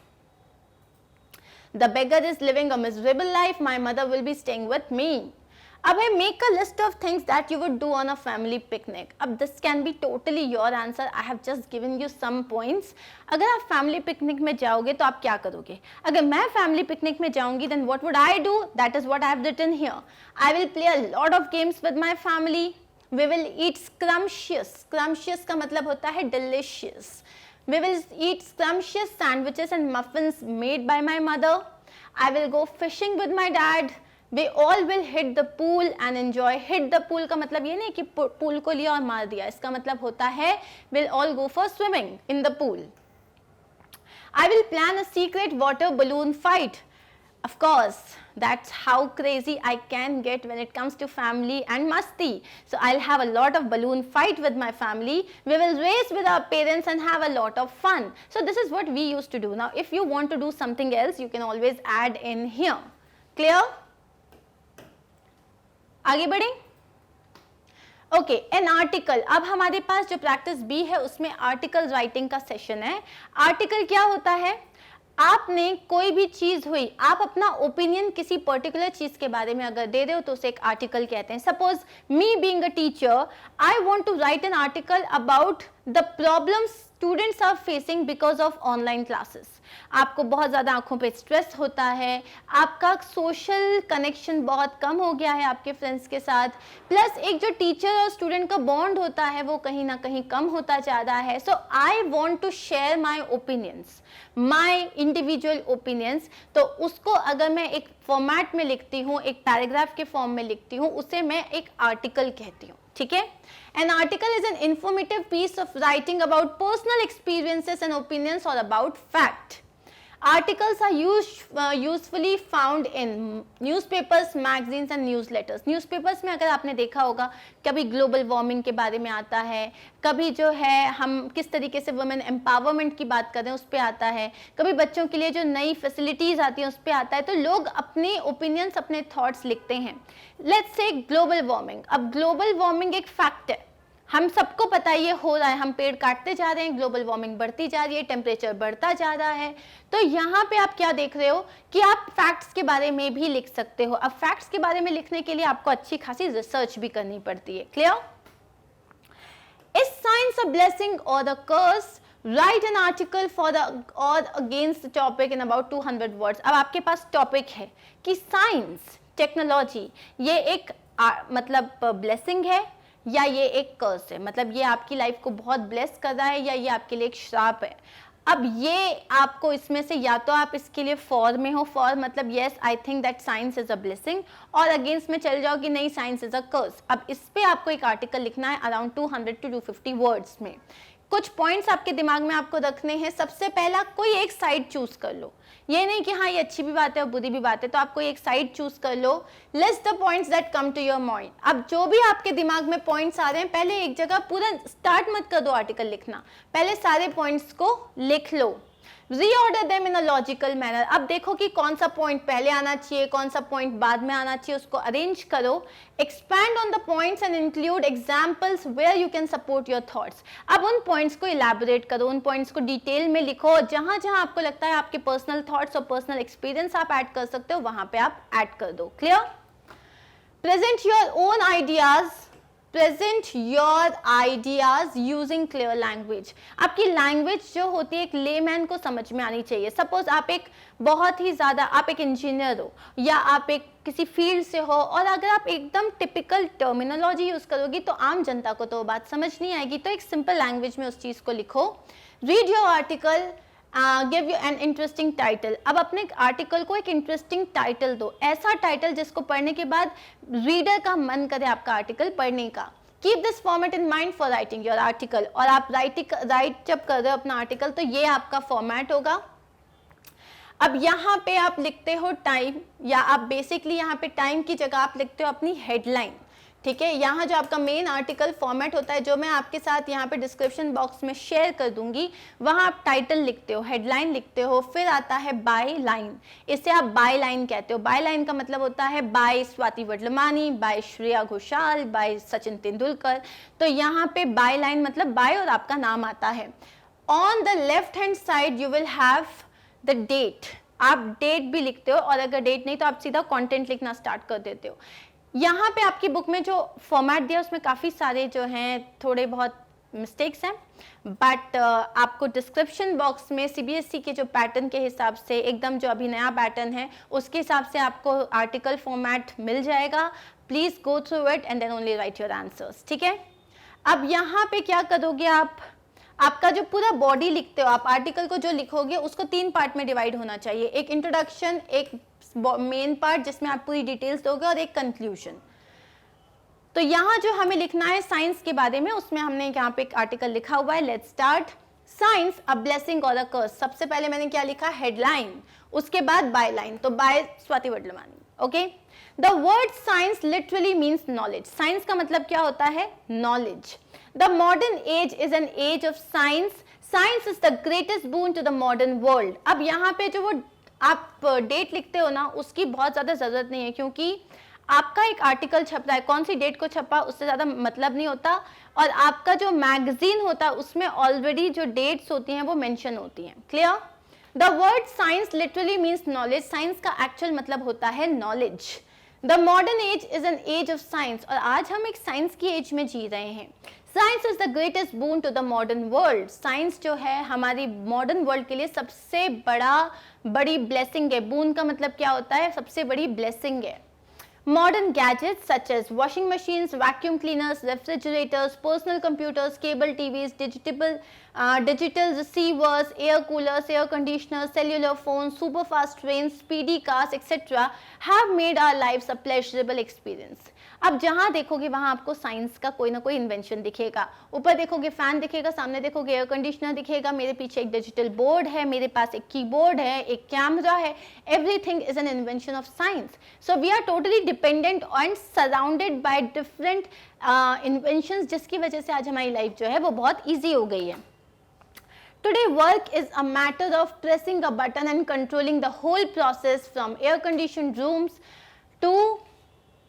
The beggar is living a miserable life. My mother will be staying with me. अब है make a list of things that you would do on a family picnic. अब this can be totally your answer. I have just given you some points. अगर आप family picnic में जाओगे तो आप क्या करोगे? अगर मैं family picnic में जाऊंगी then what would I do? That is what I have written here. I will play a lot of games with my family. We will eat scrumptious. Scrumptious का मतलब होता है delicious. We will eat scrumptious sandwiches and muffins made by my mother. I will go fishing with my dad. We all will hit the pool and enjoy. Hit the pool का मतलब ये नहीं कि pool को लिया और मार दिया, इसका मतलब होता है we'll all go for swimming in the pool. I will plan a secret water balloon fight. Of course, that's how crazy I can get when it comes to family and masti. So I'll have a lot of balloon fight with my family. We will race with our parents and have a lot of fun. So this is what we used to do. Now, if you want to do something else, you can always add in here. Clear? आगे बढ़ें? Okay, an article. अब हमारे पास जो practice B है उसमें article writing का session है। Article क्या होता है? आपने कोई भी चीज हुई, आप अपना ओपिनियन किसी पर्टिकुलर चीज के बारे में अगर दे रहे हो तो उसे एक आर्टिकल कहते हैं। Suppose me being a teacher, I want to write an article about the problems students are facing because of online classes. आपको बहुत ज़्यादा आंखों पे स्ट्रेस होता है, आपका सोशल कनेक्शन बहुत कम हो गया है आपके फ्रेंड्स के साथ, प्लस एक जो टीचर और स्टूडेंट का बॉन्ड होता है वो कहीं ना कहीं कम होता जा रहा है। So I want to share my opinions, my individual opinions. तो उसको अगर मैं एक फॉर्मेट में लिखती हूँ, एक पैराग्राफ के फॉर्म में लिखती हूँ, उसे मैं एक आर्टिकल कहती हूँ। ठीक है? An article is an informative piece of writing about personal experiences and opinions or about fact. Articles are usually found in newspapers, magazines and newsletters. Newspapers में अगर आपने देखा होगा कभी ग्लोबल वार्मिंग के बारे में आता है, कभी जो है हम किस तरीके से वुमेन एम्पावरमेंट की बात कर रहे हैं उस पर आता है, कभी बच्चों के लिए जो नई फैसिलिटीज़ आती हैं उस पर आता है। तो लोग अपने ओपिनियंस, अपने थॉट्स लिखते हैं। Let's say global warming. अब ग्लोबल वार्मिंग एक फैक्ट है, हम सबको पता है ये हो रहा है, हम पेड़ काटते जा रहे हैं, ग्लोबल वार्मिंग बढ़ती जा रही है, टेम्परेचर बढ़ता जा रहा है। तो यहाँ पे आप क्या देख रहे हो कि आप फैक्ट्स के बारे में भी लिख सकते हो। अब फैक्ट्स के बारे में लिखने के लिए आपको अच्छी खासी रिसर्च भी करनी पड़ती है। Clear? Is science a blessing और a curse? Write an article for the और against the topic in about 200 words. अब आपके पास टॉपिक है कि साइंस, टेक्नोलॉजी, ये एक मतलब ब्लेसिंग है या ये एक कर्स है, मतलब ये आपकी लाइफ को बहुत ब्लेस कर रहा है या ये आपके लिए एक श्राप है। अब ये आपको इसमें से या तो आप इसके लिए फॉर में हो, फॉर मतलब yes I think that science is a blessing, और अगेंस्ट में चल जाओ कि नहीं साइंस इज अ कर्स। अब इस पे आपको एक आर्टिकल लिखना है अराउंड 200 to 250 वर्ड्स में। कुछ पॉइंट्स आपके दिमाग में आपको रखने हैं। सबसे पहला, कोई एक साइड चूज कर लो। ये नहीं कि हाँ ये अच्छी भी बात है और बुरी भी बात है, तो आप कोई एक साइड चूज कर लो। List the points that come to your mind. अब जो भी आपके दिमाग में पॉइंट्स आ रहे हैं, पहले एक जगह पूरा स्टार्ट मत कर दो आर्टिकल लिखना, पहले सारे पॉइंट्स को लिख लो। Reorder them in a logical manner. अब देखो कि कौन सा पॉइंट पहले आना चाहिए, कौन सा पॉइंट बाद में आना चाहिए, उसको अरेंज करो। Expand on the points and include examples where you can support your thoughts. अब उन पॉइंट्स को इलैबोरेट करो, उन पॉइंट्स को डिटेल में लिखो। जहां जहां आपको लगता है आपके पर्सनल थॉट्स और पर्सनल एक्सपीरियंस आप ऐड कर सकते हो, वहां पे आप ऐड कर दो। Clear? Present your own ideas. Present your ideas using clear language. आपकी लैंग्वेज जो होती है एक लेमैन को समझ में आनी चाहिए। सपोज आप एक बहुत ही ज़्यादा, आप एक इंजीनियर हो या आप एक किसी फील्ड से हो, और अगर आप एकदम टिपिकल टर्मिनोलॉजी यूज़ करोगी तो आम जनता को तो बात समझ नहीं आएगी। तो एक सिंपल लैंग्वेज में उस चीज़ को लिखो। Read your article, give you an interesting title. अब अपने आर्टिकल को एक इंटरेस्टिंग टाइटल दो, ऐसा टाइटल जिसको पढ़ने के बाद रीडर का मन करे आपका आर्टिकल पढ़ने का। Keep this format in mind for writing your article. और आप राइट जब कर रहे हो अपना आर्टिकल तो ये आपका फॉर्मेट होगा। अब यहाँ पे आप लिखते हो टाइम, या आप बेसिकली यहाँ पे टाइम की जगह आप लिखते हो अपनी हेडलाइन, ठीक है। यहाँ जो आपका मेन आर्टिकल फॉर्मेट होता है, जो मैं आपके साथ यहाँ पे डिस्क्रिप्शन बॉक्स में शेयर कर दूंगी, वहाँ आप टाइटल लिखते हो, हेडलाइन लिखते हो, फिर आता है बाय लाइन, इसे आप बाय लाइन कहते हो। बाय लाइन का मतलब होता है by Swati Vadlamani, by Shreya Ghoshal, by Sachin Tendulkar. तो यहाँ पे बाय लाइन मतलब बाय और आपका नाम आता है। On the left hand side you will have the date, आप डेट भी लिखते हो, और अगर डेट नहीं तो आप सीधा कंटेंट लिखना स्टार्ट कर देते हो। यहाँ पे आपकी बुक में जो फॉर्मेट दिया उसमें काफ़ी सारे जो हैं थोड़े बहुत मिस्टेक्स हैं, बट आपको डिस्क्रिप्शन बॉक्स में सीबीएसई के जो पैटर्न के हिसाब से, एकदम जो अभी नया पैटर्न है उसके हिसाब से आपको आर्टिकल फॉर्मेट मिल जाएगा। Please go through it and then only write your answers, ठीक है। अब यहाँ पे क्या करोगे आप, आपका जो पूरा बॉडी लिखते हो आप, आर्टिकल को जो लिखोगे उसको 3 पार्ट में डिवाइड होना चाहिए, एक इंट्रोडक्शन, एक मेन पार्ट जिसमें आप पूरी डिटेल्स दोगे, और एक कंक्लूजन। तो यहाँ जो हमें लिखना है साइंस के बारे में, उसमें हमने यहाँ पे एक आर्टिकल लिखा हुआ है। Let's start. Science a blessing और अ कर्स। सबसे पहले मैंने क्या लिखा, हेडलाइन, उसके बाद बाय लाइन, तो by Swati Vadlamani, okay. The word science literally means knowledge. Science का मतलब क्या होता है, knowledge. The modern age is an age of science, science is the greatest boon to the modern world. अब यहाँ पे जो वो आप डेट लिखते हो ना, उसकी बहुत ज़्यादा ज़रूरत नहीं है, क्योंकि आपका एक आर्टिकल छप रहा है, कौन सी डेट को छपा उससे ज़्यादा मतलब नहीं होता, और आपका जो मैगजीन होता है उसमें ऑलरेडी जो डेट्स होती हैं वो मेंशन होती हैं। Clear. The word science literally means knowledge. Science का एक्चुअल मतलब होता है knowledge. The modern age is an age of science, और आज हम एक साइंस की एज में जी रहे हैं। Science is the greatest boon to the modern world. Science जो है हमारी मॉडर्न वर्ल्ड के लिए सबसे बड़ी ब्लेसिंग है। बून का मतलब क्या होता है, सबसे बड़ी ब्लेसिंग है। Modern gadgets such as washing machines, vacuum cleaners, refrigerators, personal computers, cable TVs, digital receivers, air coolers, air conditioners, cellular phones, super fast trains, speedy cars, etc. have made our lives a pleasurable experience. अब जहाँ देखोगे वहाँ आपको science का कोई ना कोई invention दिखेगा। ऊपर देखोगे फैन दिखेगा, सामने देखोगे एयर कंडीशनर दिखेगा, मेरे पीछे एक डिजिटल बोर्ड है, मेरे पास एक कीबोर्ड है, एक कैमरा है। Everything is an invention of science. So we are totally dependent and surrounded by different inventions, जिसकी वजह से आज हमारी लाइफ जो है वो बहुत ईजी हो गई है। Today work is a matter of pressing a button and controlling the whole process from air conditioned rooms to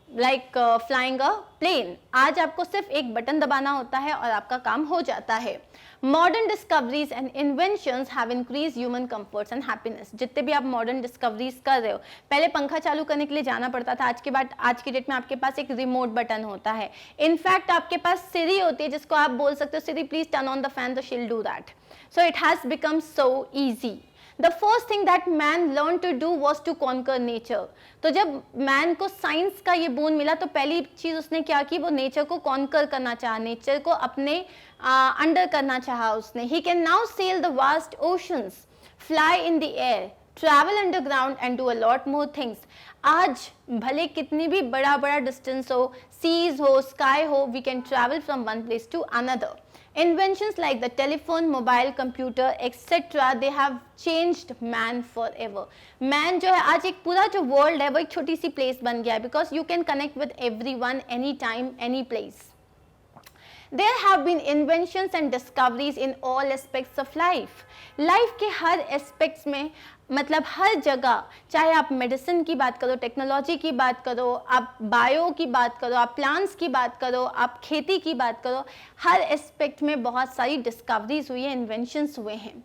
like flying a plane. आज आपको सिर्फ एक बटन दबाना होता है और आपका काम हो जाता है। Modern discoveries and inventions have increase human comforts and happiness. जितने भी आप मॉडर्न डिस्कवरीज कर रहे हो, पहले पंखा चालू करने के लिए जाना पड़ता था, आज की डेट में आपके पास एक रिमोट बटन होता है। इनफैक्ट आपके पास सिरी होती है जिसको आप बोल सकते हो, Siri please turn on the fan, तो she will do that. So it has become so easy. The first thing that man learned to do was to conquer nature. तो जब मैन को साइंस का ये बोन मिला तो पहली चीज उसने क्या की, वो नेचर को कॉन्कर करना चाहा, नेचर को अपने अंडर करना चाहा उसने। He can now sail the vast oceans, fly in the air, travel underground and do a lot more things. आज भले कितनी भी बड़ा डिस्टेंस हो, सीज हो, स्काई हो, we can travel from one place to another. Inventions like the telephone, mobile, computer, etc. they have changed man forever. Man जो है आज एक पूरा जो world है वो एक छोटी सी place बन गया है, because you can connect with everyone, anytime, any place. There have been inventions and discoveries in all aspects of life. Life के हर aspects में, मतलब हर जगह, चाहे आप मेडिसिन की बात करो, टेक्नोलॉजी की बात करो, आप बायो की बात करो, आप प्लांट्स की बात करो, आप खेती की बात करो, हर एस्पेक्ट में बहुत सारी डिस्कवरीज हुई है, इन्वेंशंस हुए हैं।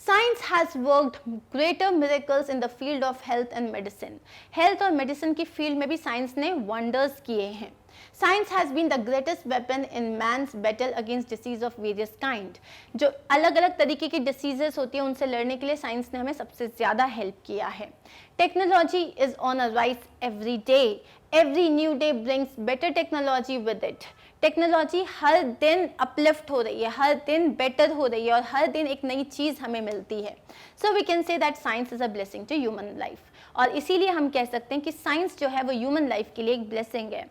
Science has worked greater miracles in the field of health and medicine. Health और मेडिसिन की फील्ड में भी साइंस ने वंडर्स किए हैं। Science has been the greatest weapon in man's battle against disease of various kind. जो अलग अलग तरीके की डिसीजेस होती है उनसे लड़ने के लिए साइंस ने हमें सबसे ज़्यादा हेल्प किया है। Technology is on a rise every day. Every new day brings better technology with it. Technology हर दिन अपलिफ्ट हो रही है, हर दिन बेटर हो रही है, और हर दिन एक नई चीज़ हमें मिलती है। So we can say that science is a blessing to human life. और इसीलिए हम कह सकते हैं कि साइंस जो है वो ह्यूमन लाइफ के लिए एक ब्लेसिंग है।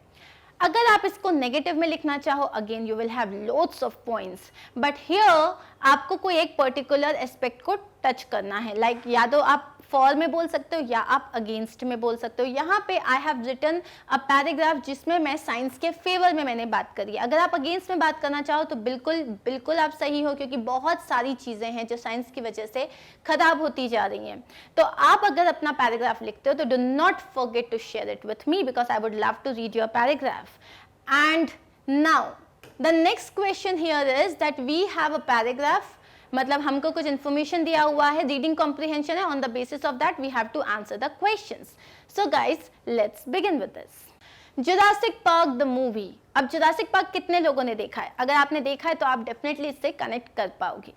अगर आप इसको नेगेटिव में लिखना चाहो, again you will have loads of points, but here आपको कोई एक पर्टिकुलर एस्पेक्ट को टच करना है। लाइक या तो आप फॉर में बोल सकते हो या आप अगेंस्ट में बोल सकते हो। यहाँ पे I have written a paragraph जिसमें मैं साइंस के फेवर में मैंने बात करी। अगर आप अगेंस्ट में बात करना चाहो तो बिल्कुल बिल्कुल आप सही हो, क्योंकि बहुत सारी चीज़ें हैं जो साइंस की वजह से खराब होती जा रही हैं। तो आप अगर अपना पैराग्राफ लिखते हो तो do not forget to share it with me, because I would love to read your paragraph. And now the next question here is that we have a paragraph, मतलब हमको कुछ इन्फॉर्मेशन दिया हुआ है, रीडिंग कॉम्प्रिहेंशन है, on the basis of that we have to answer the questions. So guys let's begin with this. Jurassic Park the movie. अब Jurassic Park कितने लोगों ने देखा है? अगर आपने देखा है तो आप डेफिनेटली इससे कनेक्ट कर पाओगे।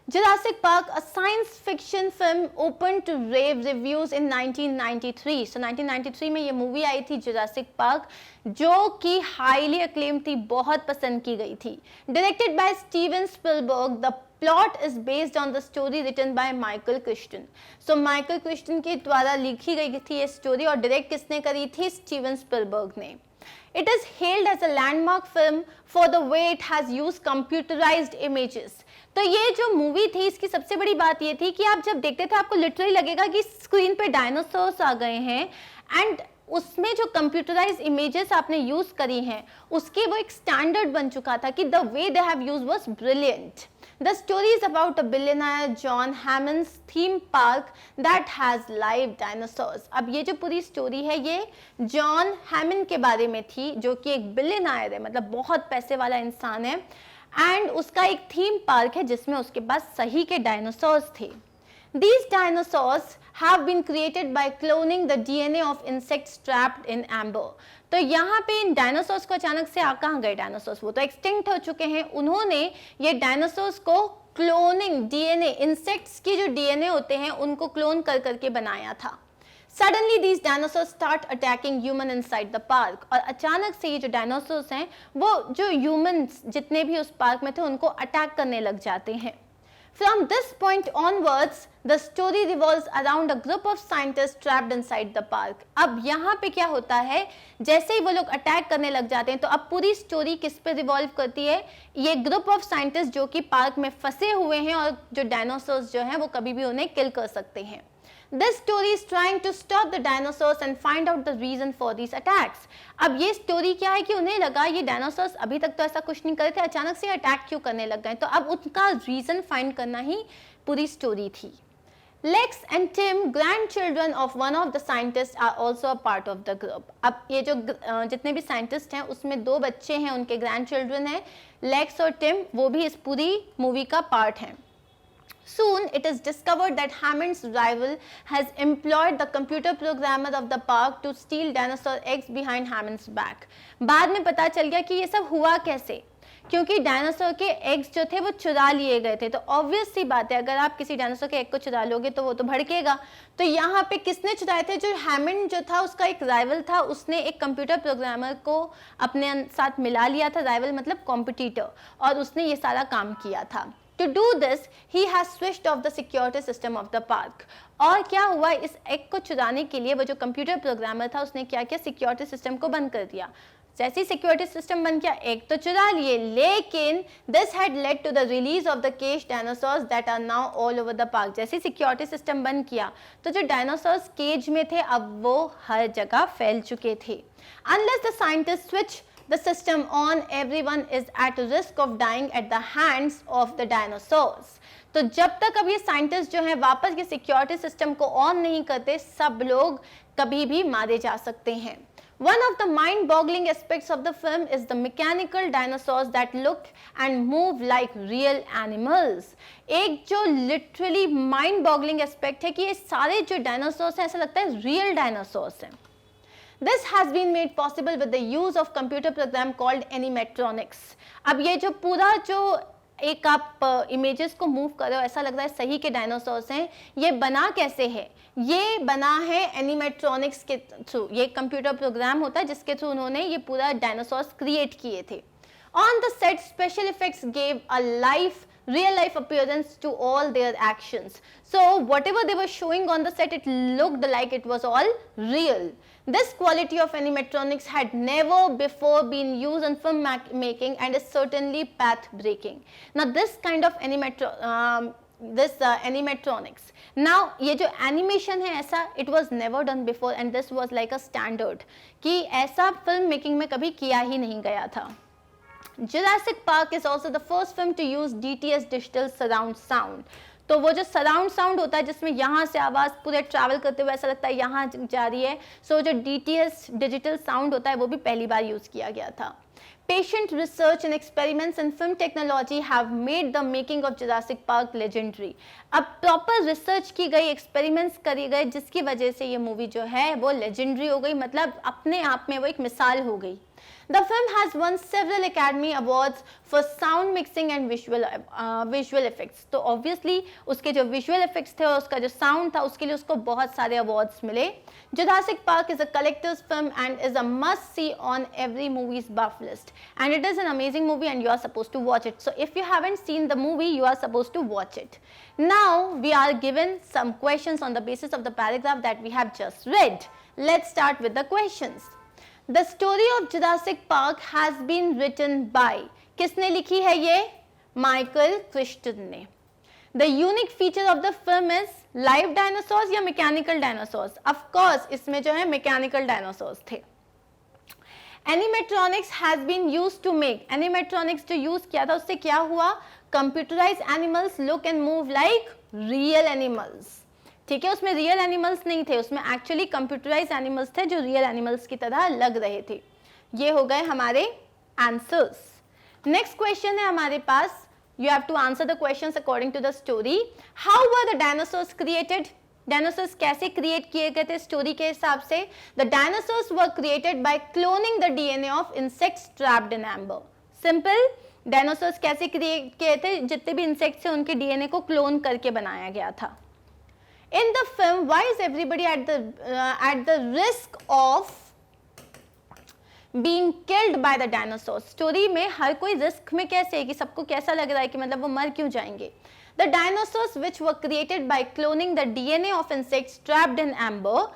Jurassic Park, a science fiction film, opened to rave reviews in 1993. So 1993 में ये मूवी आई थी Jurassic Park, जो कि हाईली अक्लेम थी, बहुत पसंद की गई थी। Directed by Steven Spielberg, the plot is based on the story written by Michael Crichton. So Michael Crichton के द्वारा लिखी गई थी ये स्टोरी और डायरेक्ट किसने करी थी? स्टीवन स्पिलबर्ग ने। It is hailed as a landmark film for the way it has used computerized images. तो ये जो मूवी थी इसकी सबसे बड़ी बात ये थी कि आप जब देखते थे आपको लिटरली लगेगा कि स्क्रीन पे डायनासोर्स आ गए हैं, एंड उसमें जो कंप्यूटराइज इमेजेस आपने यूज करी हैं उसके वो एक स्टैंडर्ड बन चुका था कि the way they have used was brilliant. The story is about a billionaire John Hammond's theme park that has live dinosaurs. अब ये जो पूरी स्टोरी है ये जॉन हैमंड के बारे में थी, जो कि एक बिलियनायर है, मतलब बहुत पैसे वाला इंसान है, एंड उसका एक थीम पार्क है जिसमें उसके पास सही के डायनासोर्स थे। These dinosaurs have been created by cloning the DNA of insects trapped in amber. तो यहाँ पे इन डायनासोर्स को अचानक से कहाँ गए डायनासोर्स? वो तो एक्सटिंक्ट हो चुके हैं। उन्होंने ये डायनासोर्स को क्लोनिंग डीएनए, इंसेक्ट्स की जो डीएनए होते हैं उनको क्लोन कर करके बनाया था। Suddenly these dinosaurs start attacking human inside the park. और अचानक से ये जो डायनासोर्स हैं वो जो ह्यूमंस जितने भी उस पार्क में थे उनको अटैक करने लग जाते हैं। From this point onwards, the story revolves around a group of scientists trapped inside the park. अब यहाँ पे क्या होता है, जैसे ही वो लोग अटैक करने लग जाते हैं तो अब पूरी स्टोरी किस पे रिवॉल्व करती है? ये ग्रुप ऑफ साइंटिस्ट जो कि पार्क में फंसे हुए हैं और जो डायनासोर्स जो हैं वो कभी भी उन्हें किल कर सकते हैं। This story is trying to stop the dinosaurs and find out the reason for these attacks. अब ये स्टोरी क्या है कि उन्हें लगा ये डायनासोर्स अभी तक तो ऐसा कुछ नहीं करे थे, अचानक से अटैक क्यों करने लग गए, तो अब उनका रीजन फाइंड करना ही पूरी स्टोरी थी। Lex and Tim, grandchildren of one of the scientists, are also a part of the group. अब ये जो जितने भी साइंटिस्ट हैं उसमें 2 बच्चे हैं, उनके ग्रैंडचिल्ड्रन हैं, लेक्स और टिम, वो भी इस पूरी मूवी का पार्ट हैं। Soon it is discovered that Hammond's rival has employed the computer programmer of the park to steal dinosaur eggs behind Hammond's back. बाद में पता चल गया कि ये सब हुआ कैसे, क्योंकि डायनासोर के एग्स जो थे वो चुरा लिए गए थे। तो ऑब्वियस सी बात है, अगर आप किसी डायनासोर के एग को चुरा लोगे तो वो तो भड़केगा। तो यहाँ पे किसने चुराए थे? जो हैमंड जो था उसका एक राइवल था, उसने एक कंप्यूटर प्रोग्रामर को अपने साथ मिला लिया था, राइवल मतलब कॉम्पिटिटर, और उसने ये सारा काम किया था। To do this, he has switched off the security system of the park. और क्या हुआ, इस एग को चुराने के लिए वो जो कंप्यूटर प्रोग्रामर था उसने क्या किया, सिक्योरिटी सिस्टम को बंद कर दिया। जैसे ही सिक्योरिटी सिस्टम बंद किया, एग तो चुरा लिए, लेकिन this had led to the release of the caged dinosaurs that are now all over the park. जैसे ही सिक्योरिटी सिस्टम बंद किया तो जो डायनासोर्स केज में थे अब वो हर जगह फैल चुके थे। Unless the scientists switch the system on, everyone is at risk of dying at the hands of the dinosaurs. तो जब तक अब ये साइंटिस्ट जो हैं वापस ये सिक्योरिटी सिस्टम को ऑन नहीं करते, सब लोग कभी भी मारे जा सकते हैं। One of the mind-boggling aspects of the film is the mechanical dinosaurs that look and move like real animals. एक जो literally mind-boggling aspect है कि ये सारे जो डायनासोर्स हैं ऐसा लगता है रियल डायनासोर्स हैं। This has been made possible with the use of computer program called animatronics. अब ये जो पूरा जो एक आप इमेजेस को मूव कर रहे हो ऐसा लग रहा है सही के डायनासोर्स हैं, ये बना कैसे है? ये बना है एनिमेट्रॉनिक्स के थ्रू। ये कंप्यूटर प्रोग्राम होता है जिसके थ्रू उन्होंने ये पूरा डायनासोर्स क्रिएट किए थे। On the set, special effects gave a real life appearance to all their actions. So whatever they were showing on the set, it looked like it was all real. This quality of animatronics had never before been used in film making and is certainly path breaking. Now this kind of this animatronics. Now ये जो animation है ऐसा it was never done before and this was like a standard कि ऐसा film making में कभी किया ही नहीं गया था. Jurassic Park is also the first film to use DTS digital surround sound. तो वो जो सराउंड साउंड होता है जिसमें यहाँ से आवाज़ पूरे ट्रैवल करते हुए ऐसा लगता है यहाँ जा रही है, सो जो DTS डिजिटल साउंड होता है वो भी पहली बार यूज़ किया गया था. Patient research and experiments in film technology have made the making of Jurassic Park legendary. अब प्रॉपर रिसर्च की गई, एक्सपेरिमेंट्स करी गए जिसकी वजह से ये मूवी जो है वो लेजेंडरी हो गई, मतलब अपने आप में वो एक मिसाल हो गई. The film has won several Academy Awards for sound mixing and visual effects. तो obviously उसके जो visual effects थे और उसका जो sound था उसके लिए उसको बहुत सारे awards मिले. Jurassic Park is a collector's film and is a must-see on every movie's buff list. And it is an amazing movie and you are supposed to watch it. So if you haven't seen the movie, you are supposed to watch it. Now we are given some questions on the basis of the paragraph that we have just read. Let's start with the questions. The story of Jurassic Park has been written by, किसने लिखी है ये? Michael Crichton ने. The unique feature of the film is live dinosaurs या mechanical dinosaurs? Of course, इसमें जो है mechanical dinosaurs थे. Animatronics has been used to make. Animatronics जो use किया था उससे क्या हुआ? Computerized animals look and move like real animals. ठीक है, उसमें रियल एनिमल्स नहीं थे, उसमें एक्चुअली कंप्यूटराइज एनिमल्स थे जो रियल एनिमल्स की तरह लग रहे थे. ये हो गए हमारे आंसर्स. नेक्स्ट क्वेश्चन है हमारे पास. You have to answer the questions according to the story. How were the dinosaurs created? Dinosaurs कैसे क्रिएट किए गए थे स्टोरी के हिसाब से? The dinosaurs were created by cloning the DNA of insects trapped in amber. Simple. Dinosaurs कैसे create किए थे? जितने भी इंसेक्ट्स थे उनके डीएनए को क्लोन करके बनाया गया था. In the film, why is everybody at the risk of being killed by the dinosaurs? Story में हर कोई रिस्क में कैसे है कि सबको कैसा लग रहा है कि मतलब वो मर क्यों जाएंगे? The dinosaurs which were created by cloning the DNA of insects trapped in amber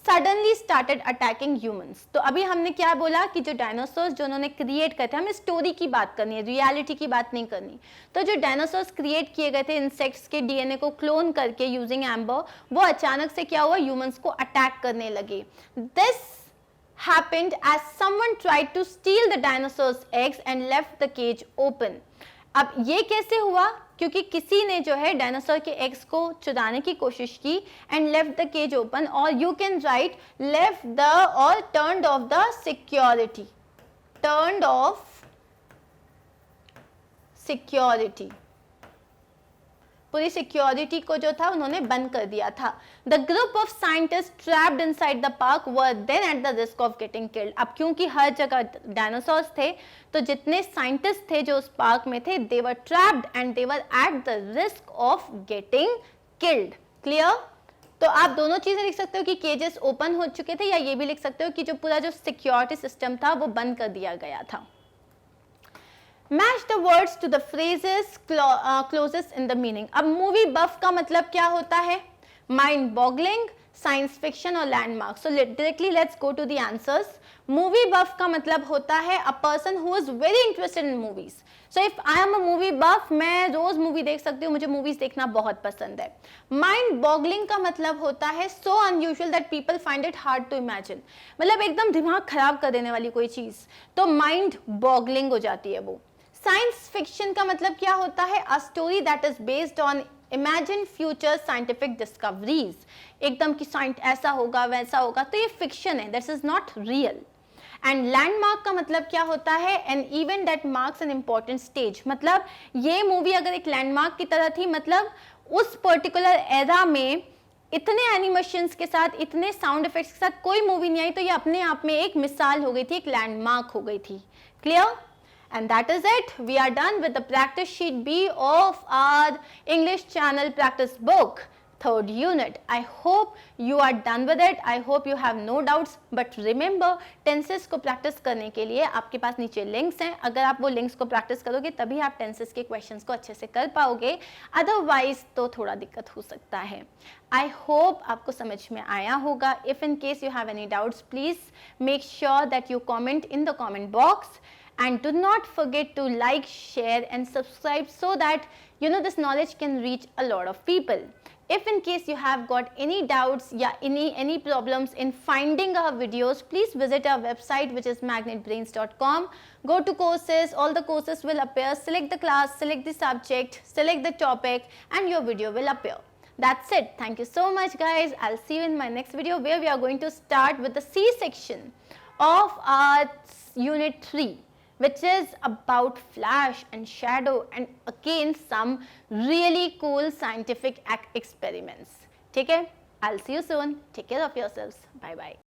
suddenly started attacking humans. तो अभी हमने क्या बोला कि जो डायनासोर्स जो उन्होंने क्रिएट करे थे, हमें स्टोरी की बात करनी है, रियलिटी की बात नहीं करनी. तो जो डायनासोर्स क्रिएट किए गए थे इंसेक्ट्स के डीएनए को क्लोन करके यूजिंग एम्बर, वो अचानक से क्या हुआ? ह्यूमंस को अटैक करने लगे. This happened as someone tried to steal the dinosaurs eggs and left the cage open. अब ये कैसे हुआ? क्योंकि किसी ने जो है डायनासोर के एग्स को चुराने की कोशिश की and left the cage open, और you can write left the और turned off the security. Turned off security, पूरी सिक्योरिटी को जो था उन्होंने बंद कर दिया था. The group of scientist trapped inside the park were then at the risk of getting killed. अब क्योंकि हर जगह डायनासोर्स थे तो जितने साइंटिस्ट थे जो उस पार्क में थे, they were trapped and they were at the risk of getting killed. Clear? तो आप दोनों चीजें लिख सकते हो कि केजेस ओपन हो चुके थे, या ये भी लिख सकते हो कि जो पूरा जो सिक्योरिटी सिस्टम था वो बंद कर दिया गया था. Match the words to the phrases closest in the meaning. अब मूवी बफ का मतलब क्या होता है? माइंड बॉगलिंग, साइंस फिक्शन और landmark. So directly let's go to the answers. Movie buff का मतलब होता है a person who is very interested in movies. So if I am a movie buff, मैं रोज मूवी देख सकती हूँ, मुझे मूवीज देखना बहुत पसंद है. माइंड बॉगलिंग का मतलब होता है so unusual that people find it hard to imagine. मतलब एकदम दिमाग खराब कर देने वाली कोई चीज, तो माइंड बॉगलिंग हो जाती है वो. साइंस फिक्शन का मतलब क्या होता है? A story that is based on imagine future scientific discoveries. एकदम कि साइंस ऐसा होगा वैसा होगा, तो ये फिक्शन है, that is not real. And landmark का मतलब क्या होता है? An event that marks an important stage. मतलब ये मूवी अगर एक लैंडमार्क की तरह थी, मतलब उस पर्टिकुलर एरा में इतने एनिमेशंस के साथ, इतने साउंड इफेक्ट्स के साथ कोई मूवी नहीं आई, तो ये अपने आप में एक मिसाल हो गई थी, एक लैंडमार्क हो गई थी. Clear? And that is it. We are done with the practice sheet B of our English channel practice book, third unit. I hope you are done with it. I hope you have no doubts. But remember, tenses को practice करने के लिए आपके पास नीचे links हैं. अगर आप वो links को practice करोगे तभी आप tenses के questions को अच्छे से कर पाओगे. Otherwise तो थोड़ा दिक्कत हो सकता है. I hope आपको समझ में आया होगा. If in case you have any doubts, please make sure that you comment in the comment box. And do not forget to like, share and subscribe so that this knowledge can reach a lot of people. If in case you have got any doubts or any problems in finding our videos, please visit our website, which is magnetbrains.com. Go to courses, all the courses will appear, select the class, select the subject, select the topic and your video will appear. That's it. Thank you so much guys. I'll see you in my next video where we are going to start with the C section of our unit 3. Which is about flash and shadow and again some really cool scientific experiments. Okay? I'll see you soon. Take care of yourselves. Bye bye.